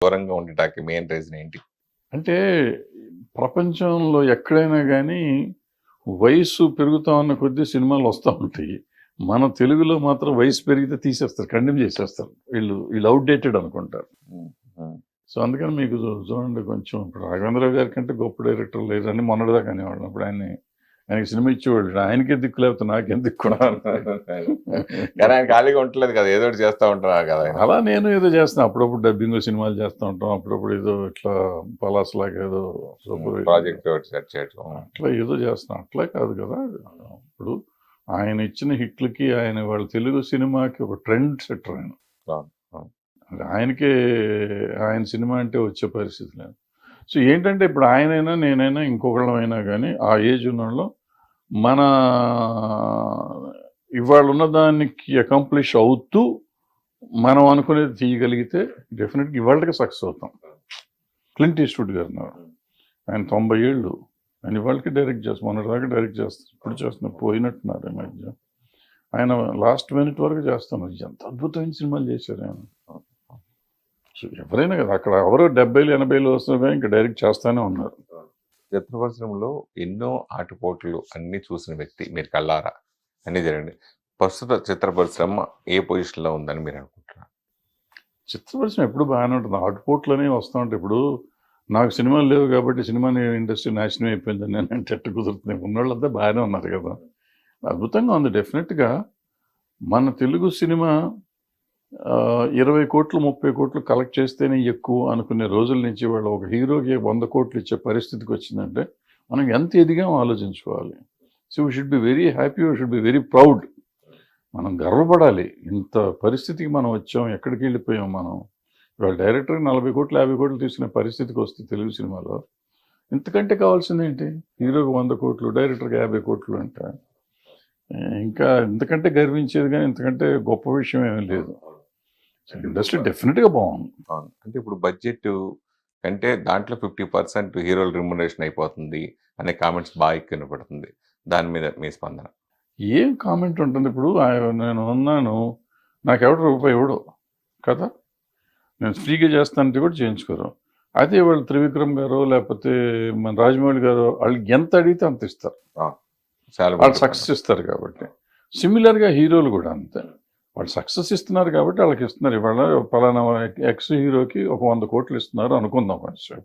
దూరంగా ఉండటానికి main reason ఏంటి? అంటే ప్రపంచంలో ఎక్కడైనా గానీ వయస్సు పెరుగుతా ఉన్న కొద్దీ సినిమాలు వస్తా ఉంటాయి. మన తెలుగులో మాత్రం వయసు పెరిగితే తీసేస్తారు. కండెమ్ చేసేస్తారు. వీళ్ళు ఔట్‌డేటెడ్ అనుకుంటారు. హ్మ్. హ్మ్. సో, అందుకని మీకు చూడండి కొంచెం ఇప్పుడు 'రాఘవేంద్రరావు' గారి కంటే గొప్ప డైరెక్టర్ లేరని మొన్నటిదాకా అనేవాళ్ళం. ఇప్పుడు ఆయనకి సినిమా ఇచ్చేవాళ్ళు. ఆయనకే దిక్కు లేకపోతే నాకేం దిక్కు కానీ ఆయన ఖాళీగా ఉండట్లేదు కదా! ఏదో ఒకటి చేస్తా ఉంటున్నారు కదా ఆయన. అలా నేను ఏదో చేస్తున్నా. అప్పుడప్పుడు డబ్బింగ్ సినిమాలు చేస్తా ఉంటాం. అప్పుడప్పుడు ఏదో ఇట్లా పలాసలాగా ఏదో ప్రాజెక్ట్ ఒకటి సెట్ చేయడం. అట్లా ఏదో చేస్తున్నాం. అట్లా కాదు కదా! ఇప్పుడు ఆయన ఇచ్చిన హిట్లకి వాళ్ళ తెలుగు సినిమాకి ఒక ట్రెండ్ సెట్టర్ ఆయన. ఆయనకే ఆయన సినిమా అంటే వచ్చే పరిస్థితి లేదు. సో ఏంటంటే ఇప్పుడు ఆయనైనా నేనైనా ఇంకొకళ్ళమైనా కానీ ఆ ఏజ్ ఉన్నోళ్ళు మన ఇవాళ ఉన్నదానికి అకంప్లిష్ అవుతూ మనం అనుకునేది తీయగలిగితే డెఫినెట్గా ఇవాళకి సక్సెస్ అవుతాం. క్లింట్ ఈస్ట్వుడ్ గారు ఆయన 90 ఏళ్ళు ఆయన ఇవాళకి డైరెక్ట్ చేస్తాం. మొన్నటిదాకా డైరెక్ట్ చేస్తాం. ఇప్పుడు చేస్తున్నాం. పోయినట్టున్నారు ఈ మధ్య. ఆయన లాస్ట్ మినిట్ వరకు చేస్తాను. ఎంత అద్భుతమైన సినిమాలు చేశారు ఆయన. సో ఎవరైనా కదా అక్కడ ఎవరో 70లు 80లు వస్తున్నా ఇంకా డైరెక్ట్ చేస్తానే ఉన్నారు. చిత్ర పరిశ్రమలో ఎన్నో ఆటుపోట్లు అన్ని చూసిన వ్యక్తి మీరు కళ్ళారా అన్ని జరిగింది. ప్రస్తుత చిత్ర పరిశ్రమ ఏ పొజిషన్లో ఉందని మీరు అనుకుంటున్నారు? చిత్ర పరిశ్రమ ఎప్పుడు బాగానే ఉంటుంది. ఆటుపోట్లనే వస్తూ ఉంటాయి. ఇప్పుడు నాకు సినిమాలు లేవు కాబట్టి సినిమా ఇండస్ట్రీ నాశనం అయిపోయిందని నేను అంటే ఎట్టు కుదురుతుంది. ఉన్నోళ్ళంతా బాగానే ఉన్నారు కదా. అద్భుతంగా ఉంది. డెఫినెట్గా మన తెలుగు సినిమా 20 కోట్లు 30 కోట్లు కలెక్ట్ చేస్తేనే ఎక్కువ అనుకునే రోజుల నుంచి వాళ్ళు ఒక హీరోకి 100 కోట్లు ఇచ్చే పరిస్థితికి వచ్చిందంటే మనం ఎంత ఎదిగామో ఆలోచించుకోవాలి. So we should be very happy, we should be very proud. మనం గర్వపడాలి. ఇంత పరిస్థితికి మనం వచ్చాం. ఎక్కడికి వెళ్ళిపోయాం మనం. ఇవాళ డైరెక్టర్కి 40 కోట్లు 50 కోట్లు తీసుకునే పరిస్థితికి వస్తే తెలుగు సినిమాలో ఇంతకంటే కావాల్సింది ఏంటి? హీరోకి 100 కోట్లు, డైరెక్టర్కి 50 కోట్లు అంటే ఇంకా ఇంతకంటే గర్వించేది కానీ ఇంతకంటే గొప్ప విషయం ఏమీ లేదు. ఇండస్ట్రీ డెఫినెట్గా బాగుంది. అంటే ఇప్పుడు బడ్జెట్ కంటే దాంట్లో 50% హీరోల రిమ్యునరేషన్ అయిపోతుంది అనే కామెంట్స్ బాగా ఎక్కువ వినపడుతుంది. దాని మీద మీ స్పందన? ఏం కామెంట్ ఉంటుంది? ఇప్పుడు నేను ఉన్నాను, నాకెవడు రూపాయి ఇవ్వడు కదా. నేను ఫ్రీగా చేస్తానంటే కూడా చేయించుకోరు. అదే వాళ్ళు త్రివిక్రమ్ గారు లేకపోతే మన రాజమౌళి గారు వాళ్ళకి ఎంత అడిగితే అంత ఇస్తారు. వాళ్ళు సక్సెస్ ఇస్తారు కాబట్టి. సిమిలర్గా హీరోలు కూడా అంతే. వాళ్ళు సక్సెస్ ఇస్తున్నారు కాబట్టి వాళ్ళకి ఇస్తున్నారు. ఇవాళ పలానా ఎక్స్ హీరోకి ఒక 100 కోట్లు ఇస్తున్నారు అనుకుందాం కొంచెం.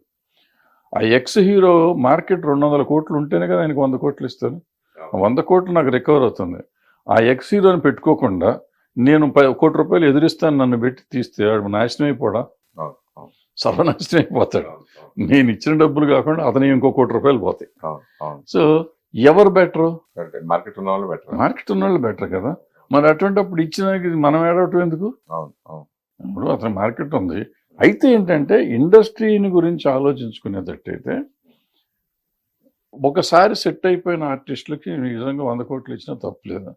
ఆ ఎక్స్ హీరో మార్కెట్ 200 కోట్లు ఉంటేనే కదా ఆయనకు 100 కోట్లు ఇస్తారు. 100 కోట్లు నాకు రికవర్ అవుతుంది. ఆ ఎక్స్ హీరోని పెట్టుకోకుండా నేను 1 కోటి రూపాయలు ఎదురిస్తాను నన్ను పెట్టి తీస్తే వాడు నాశనం అయిపోడా? సర్వనాశనం అయిపోతాడు. నేను ఇచ్చిన డబ్బులు కాకుండా అతని ఇంకో 1 కోటి రూపాయలు పోతాయి. సో ఎవరు బెటరు? మార్కెట్ ఉన్న వాళ్ళు బెటర్. మార్కెట్ ఉన్న వాళ్ళు బెటర్ కదా. మరి అటువంటిప్పుడు ఇచ్చిన మనం ఏడవటం ఎందుకు? ఇప్పుడు అతని మార్కెట్ ఉంది. అయితే ఏంటంటే ఇండస్ట్రీని గురించి ఆలోచించుకునేటట్టయితే ఒకసారి సెట్ అయిపోయిన ఆర్టిస్టులకి నిజంగా 100 కోట్లు ఇచ్చినా తప్పులేదు.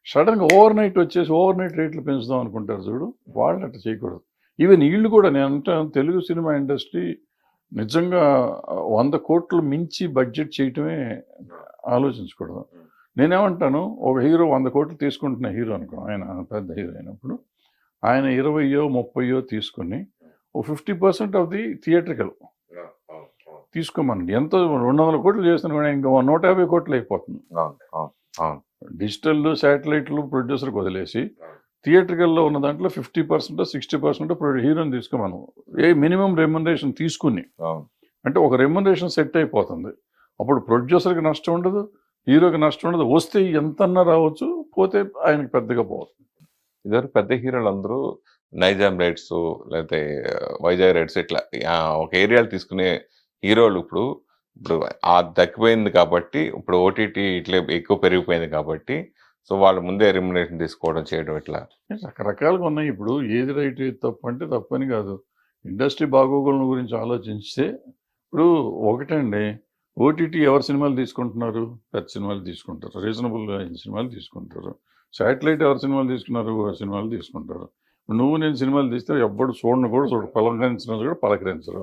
సడన్గా ఓవర్ నైట్ వచ్చేసి ఓవర్ నైట్ రేట్లు పెంచుదాం అనుకుంటారు చూడు, వాళ్ళు అట్లా చేయకూడదు. ఈవెన్ వీళ్ళు కూడా నేను అంటాను తెలుగు సినిమా ఇండస్ట్రీ నిజంగా 100 కోట్లు మించి బడ్జెట్ చేయటమే ఆలోచించకూడదు. నేనేమంటాను, ఒక హీరో 100 కోట్లు తీసుకుంటున్న హీరో అనుకో, ఆయన పెద్ద హీరో అయినప్పుడు ఆయన 20 30 తీసుకుని ఓ 50% ఆఫ్ ది థియేట్రికల్ తీసుకోమనండి. ఎంతో 200 కోట్లు చేస్తున్నా కూడా ఇంకా 150 కోట్లు అయిపోతుంది. డిజిటల్ శాటిలైట్లు ప్రొడ్యూసర్కి వదిలేసి థియేట్రికల్లో ఉన్న దాంట్లో 50% 60% హీరోని తీసుకోమను. మినిమం రెమ్యునరేషన్ తీసుకుని అంటే ఒక రెమ్యునరేషన్ సెట్ అయిపోతుంది. అప్పుడు ప్రొడ్యూసర్కి నష్టం ఉండదు, హీరోకి నష్టం ఉండదు. వస్తే ఎంతన్నా రావచ్చు, పోతే ఆయనకి పెద్దగా పోతుంది. ఇద్దరు పెద్ద హీరోలు అందరూ నైజాం రైట్స్ లేకపోతే వైజాగ్ రైట్స్ ఇట్లా ఒక ఏరియాలు తీసుకునే హీరోలు ఇప్పుడు ఆ దక్కిపోయింది కాబట్టి ఇప్పుడు ఓటీటీ ఇట్లా ఎక్కువ పెరిగిపోయింది కాబట్టి సో వాళ్ళ ముందే రెమ్యునరేషన్ తీసుకోవడం చేయడం ఇట్లా రకరకాలుగా ఉన్నాయి. ఇప్పుడు ఏది రైట్ ఏది తప్పు అంటే తప్పని కాదు. ఇండస్ట్రీ బాగోగుల గురించి ఆలోచిస్తే ఇప్పుడు ఒకటండి, ఓటీటీ ఎవరు సినిమాలు తీసుకుంటున్నారు? పెద్ద సినిమాలు తీసుకుంటారు, రీజనబుల్ సినిమాలు తీసుకుంటారు. శాటిలైట్ ఎవరు సినిమాలు తీసుకున్నారు? సినిమాలు తీసుకుంటారు. నువ్వు నేను సినిమాలు తీస్తే ఎవ్వడు చూడను కూడా చూడు, పలకరించిన కూడా పలకరించరు.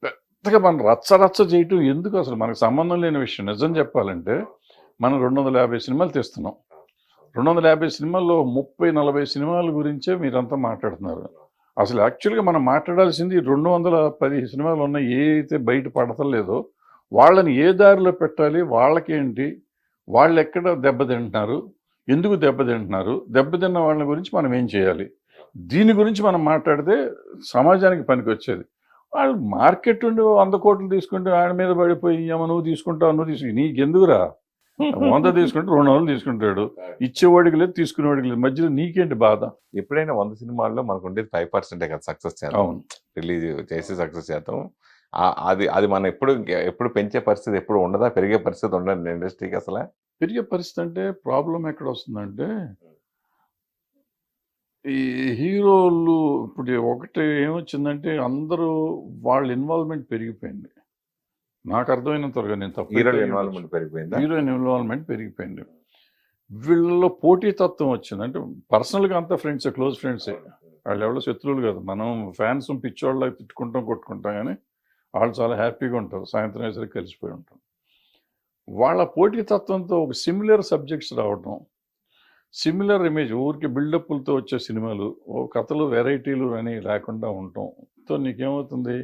పెద్దగా మనం రచ్చ చేయటం ఎందుకు? అసలు మనకు సంబంధం లేని విషయం. నిజం చెప్పాలంటే మనం 250 సినిమాలు తీస్తున్నాం. 250 సినిమాల్లో 30-40 సినిమాల గురించే మీరంతా మాట్లాడుతున్నారు. అసలు యాక్చువల్గా మనం మాట్లాడాల్సింది 210 సినిమాలు ఉన్నాయి, ఏ అయితే బయట పడతలేదో వాళ్ళని ఏ దారిలో పెట్టాలి, వాళ్ళకేంటి, వాళ్ళు ఎక్కడ దెబ్బతింటున్నారు, ఎందుకు దెబ్బతింటున్నారు, దెబ్బతిన్న వాళ్ళ గురించి మనం ఏం చేయాలి, దీని గురించి మనం మాట్లాడితే సమాజానికి పనికొచ్చేది. వాళ్ళు మార్కెట్ ఉండి 100 కోట్లు తీసుకుంటే ఆయన మీద పడిపోయి ఏమో నువ్వు తీసుకుంటావు, నువ్వు తీసుకు, నీకెందుకురా, 100 తీసుకుంటే 200 తీసుకుంటాడు, ఇచ్చేవాడికి లేదు తీసుకునేవాడికి లేదు, మధ్యలో నీకేంటి బాధ? ఎప్పుడైనా 100 సినిమాల్లో మనకు ఉండేది 5% కదా సక్సెస్ శాతం. అవును. రిలీజ్ చేసే సక్సెస్ శాతం. అది మనం ఎప్పుడు పెంచే పరిస్థితి ఎప్పుడు ఉండదా, పెరిగే పరిస్థితి ఉండదు ఇండస్ట్రీకి అసలు. పెరిగే పరిస్థితి అంటే ప్రాబ్లం ఎక్కడ వస్తుందంటే, ఈ హీరోలు ఇప్పుడు ఒకటి ఏమొచ్చిందంటే అందరూ వాళ్ళ ఇన్వాల్వ్మెంట్ పెరిగిపోయింది. నాకు అర్థమైనంత వరకు, నేను తప్పు హీరోల ఇన్వాల్వ్మెంట్ పెరిగిపోయిందా? హీరోయిన్ ఇన్వాల్వ్మెంట్ పెరిగిపోయింది. వీళ్ళలో పోటీతత్వం వచ్చింది. అంటే పర్సనల్గా అంతా ఫ్రెండ్సే, క్లోజ్ ఫ్రెండ్సే, వాళ్ళు ఎవరో శత్రువులు కాదు. మనం ఫ్యాన్స్ పిచ్చోళ్ళకి తిట్టుకుంటాం కొట్టుకుంటాం, కానీ వాళ్ళు చాలా హ్యాపీగా ఉంటారు, సాయంత్రం అయ్యేసరికి కలిసిపోయి ఉంటాం. వాళ్ళ పోటీతత్వంతో ఒక సిమిలర్ సబ్జెక్ట్స్ రావటం, సిమిలర్ ఇమేజ్, ఊరికి బిల్డప్లతో వచ్చే సినిమాలు, ఓ కథలు వెరైటీలు అని లేకుండా ఉండటంతో నీకేమవుతుంది,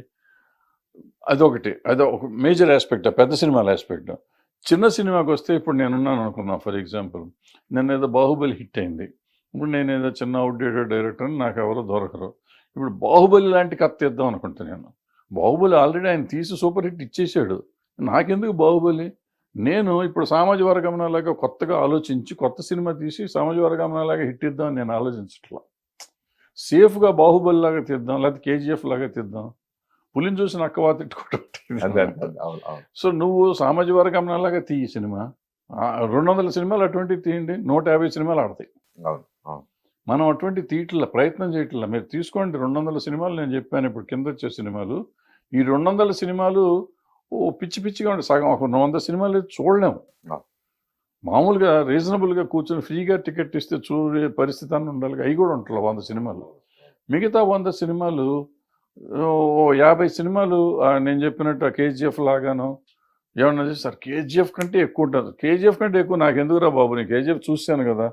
అదొకటి, అదొక మేజర్ ఆస్పెక్ట్, పెద్ద సినిమాల ఆస్పెక్ట్. చిన్న సినిమాకి వస్తే ఇప్పుడు నేనున్నాను అనుకున్నా, ఫర్ ఎగ్జాంపుల్ నేను ఏదో బాహుబలి హిట్ అయింది, ఇప్పుడు నేను ఏదో చిన్న అవుట్డేటెడ్ డైరెక్టర్ అని నాకు ఎవరో దొరకరు. ఇప్పుడు బాహుబలి లాంటి కథ తీద్దాం అనుకుంటా నేను. బాహుబలి ఆల్రెడీ ఆయన తీసి సూపర్ హిట్ ఇచ్చేసాడు, నాకెందుకు బాహుబలి? నేను ఇప్పుడు సామాజిక వర్గంలాగా కొత్తగా ఆలోచించి కొత్త సినిమా తీసి సామాజిక వర్గంలాగా హిట్ ఇద్దామని నేను ఆలోచించట్లా. సేఫ్గా బాహుబలి లాగా తీద్దాం, లేకపోతే కేజీఎఫ్ లాగా తీద్దాం, పులిని చూసి నక్కవా తిట్టుకోవటం. సో నువ్వు సామాజిక వర్గంలాగా తీయి సినిమా, 200 సినిమాలు అటువంటివి తీయండి, 150 సినిమాలు ఆడతాయి. మనం అటువంటి తీయట్ల ప్రయత్నం చేయట్లా. మీరు తీసుకోండి 200 సినిమాలు, నేను చెప్పాను ఇప్పుడు కింద వచ్చే సినిమాలు, ఈ 200 సినిమాలు పిచ్చి పిచ్చిగా ఉండే, సగం ఒక 100 సినిమాలు చూడలేము. మామూలుగా రీజనబుల్గా కూర్చొని ఫ్రీగా టికెట్ ఇస్తే చూడే పరిస్థితి అని ఉండాలి, అవి కూడా ఉంటాయి 100 సినిమాలు. మిగతా 100 సినిమాలు 50 సినిమాలు నేను చెప్పినట్టు కేజీఎఫ్ లాగాను ఏమన్నా సార్, కేజీఎఫ్ కంటే ఎక్కువ ఉంటుంది, కేజీఎఫ్ కంటే ఎక్కువ నాకు ఎందుకురా బాబు, నేను కేజీఎఫ్ చూశాను కదా,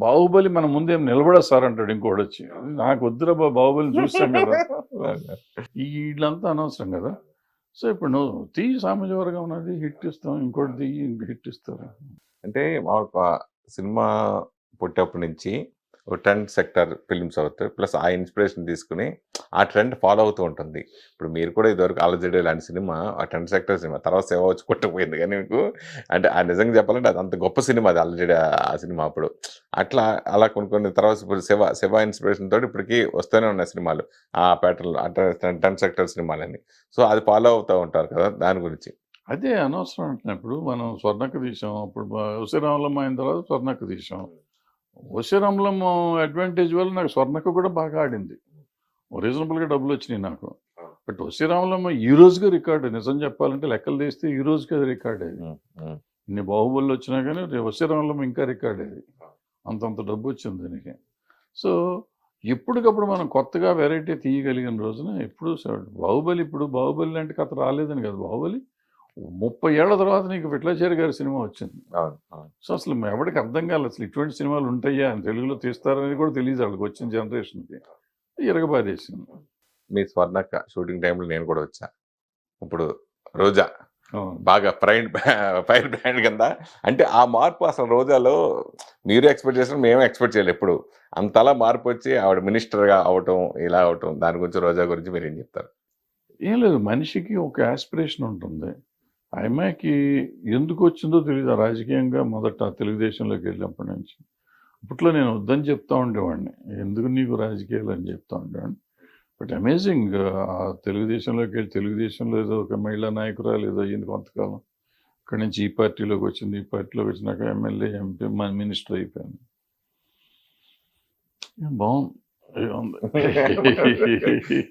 బాహుబలి మన ముందేం నిలబడా సార్ అంటాడు ఇంకోటి వచ్చి, నాకు వద్దురా బాహుబలి చూశాను కదా. వీళ్ళంతా అనవసరం కదా. సో ఇప్పుడు నువ్వు సామాజిక వర్గం ఉన్నది హిట్ ఇస్తాం, ఇంకోటి తీయి హిట్ ఇస్తారు. అంటే సినిమా పుట్టేప్పటి నుంచి ఒక ట్రెండ్ సెక్టర్ ఫిల్మ్స్ అవుతాయి, ప్లస్ ఆ ఇన్స్పిరేషన్ తీసుకుని ఆ ట్రెండ్ ఫాలో అవుతూ ఉంటుంది. ఇప్పుడు మీరు కూడా ఇదివరకు ఆలోచన లాంటి సినిమా ఆ ట్రెండ్ సెక్టర్ సినిమా, తర్వాత సేవ వచ్చి కొట్టకపోయింది, కానీ మీకు అంటే ఆ నిజంగా చెప్పాలంటే అది అంత గొప్ప సినిమా, అది ఆల్రెడీ ఆ సినిమా అప్పుడు అట్లా అలా కొన్ని తర్వాత ఇప్పుడు శివ ఇన్స్పిరేషన్ తోటి ఇప్పటికీ వస్తూనే ఉన్నాయి సినిమాలు ఆ ప్యాటర్న్, అంటే ట్రెండ్ సెక్టర్ సినిమాలని. సో అది ఫాలో అవుతూ ఉంటారు కదా, దాని గురించి. అదే అనవసరం అంటున్నప్పుడు మనం స్వర్ణక్క తీసాం, అప్పుడు ఉసిరామలమ్మ అయిన తర్వాత స్వర్ణక్క తీసాం. ఉసిరామలమ్మ అడ్వాంటేజ్ వల్ల నాకు స్వర్ణక్క కూడా బాగా ఆడింది, రీజనబుల్గా డబ్బులు వచ్చినాయి నాకు. బట్ ఉసిరామలమ్మ ఈ రోజుగా రికార్డు, నిజం చెప్పాలంటే లెక్కలు తీస్తే ఈ రోజుకి అది రికార్డ్ అయ్యింది. ఇన్ని బాహుబలి వచ్చినా కానీ ఉసిరామలమ్మ ఇంకా రికార్డ్ అయ్యేది, అంతంత డబ్బు వచ్చింది దీనికి. సో ఎప్పటికప్పుడు మనం కొత్తగా వెరైటీ తీయగలిగిన రోజున ఎప్పుడు బాహుబలి, ఇప్పుడు బాహుబలి లాంటి కథ రాలేదని కాదు, బాహుబలి 30 ఏళ్ల తర్వాత నీకు విట్లాచారి గారి సినిమా వచ్చింది. సో అసలు ఎవరికి అర్థం కాలేదు అసలు ఇటువంటి సినిమాలు ఉంటాయా అని, తెలుగులో తీస్తారనేది కూడా తెలియదు వాళ్ళకి, వచ్చిన జనరేషన్కి ఇరగబాదేసింది. మీ స్వర్ణక్క షూటింగ్ టైంలో నేను కూడా వచ్చా. ఇప్పుడు రోజా బాగా ఫైర్ బ్రాండ్ కింద, అంటే ఆ మార్పు అసలు రోజాలో మీరు ఎక్స్పెక్ట్ చేసిన మేము ఎక్స్పెక్ట్ చేయలేదు ఎప్పుడు, అంతలా మార్పు వచ్చి ఆవిడ మినిస్టర్గా అవటం, ఇలా అవటం, దాని గురించి రోజా గురించి మీరు ఏం చెప్తారు? ఏం లేదు, మనిషికి ఒక ఆస్పిరేషన్ ఉంటుంది. ఆ అమ్మాయికి ఎందుకు వచ్చిందో తెలియదు రాజకీయంగా, మొదట తెలుగుదేశంలోకి వెళ్ళినప్పటి నుంచి. అప్పట్లో నేను వద్దని చెప్తా ఉండేవాడిని, ఎందుకు నీకు రాజకీయాలు అని చెప్తా ఉండేవాడిని. బట్ అమేజింగ్, తెలుగుదేశంలోకి వెళ్ళి తెలుగుదేశంలో ఏదో ఒక మహిళా నాయకురాలు ఏదో అయ్యింది కొంతకాలం, అక్కడి నుంచి ఈ పార్టీలోకి వచ్చింది, ఈ పార్టీలోకి వచ్చినాక ఎమ్మెల్యే, ఎంపీ, మినిస్టర్ అయిపోయింది. బాగుంది.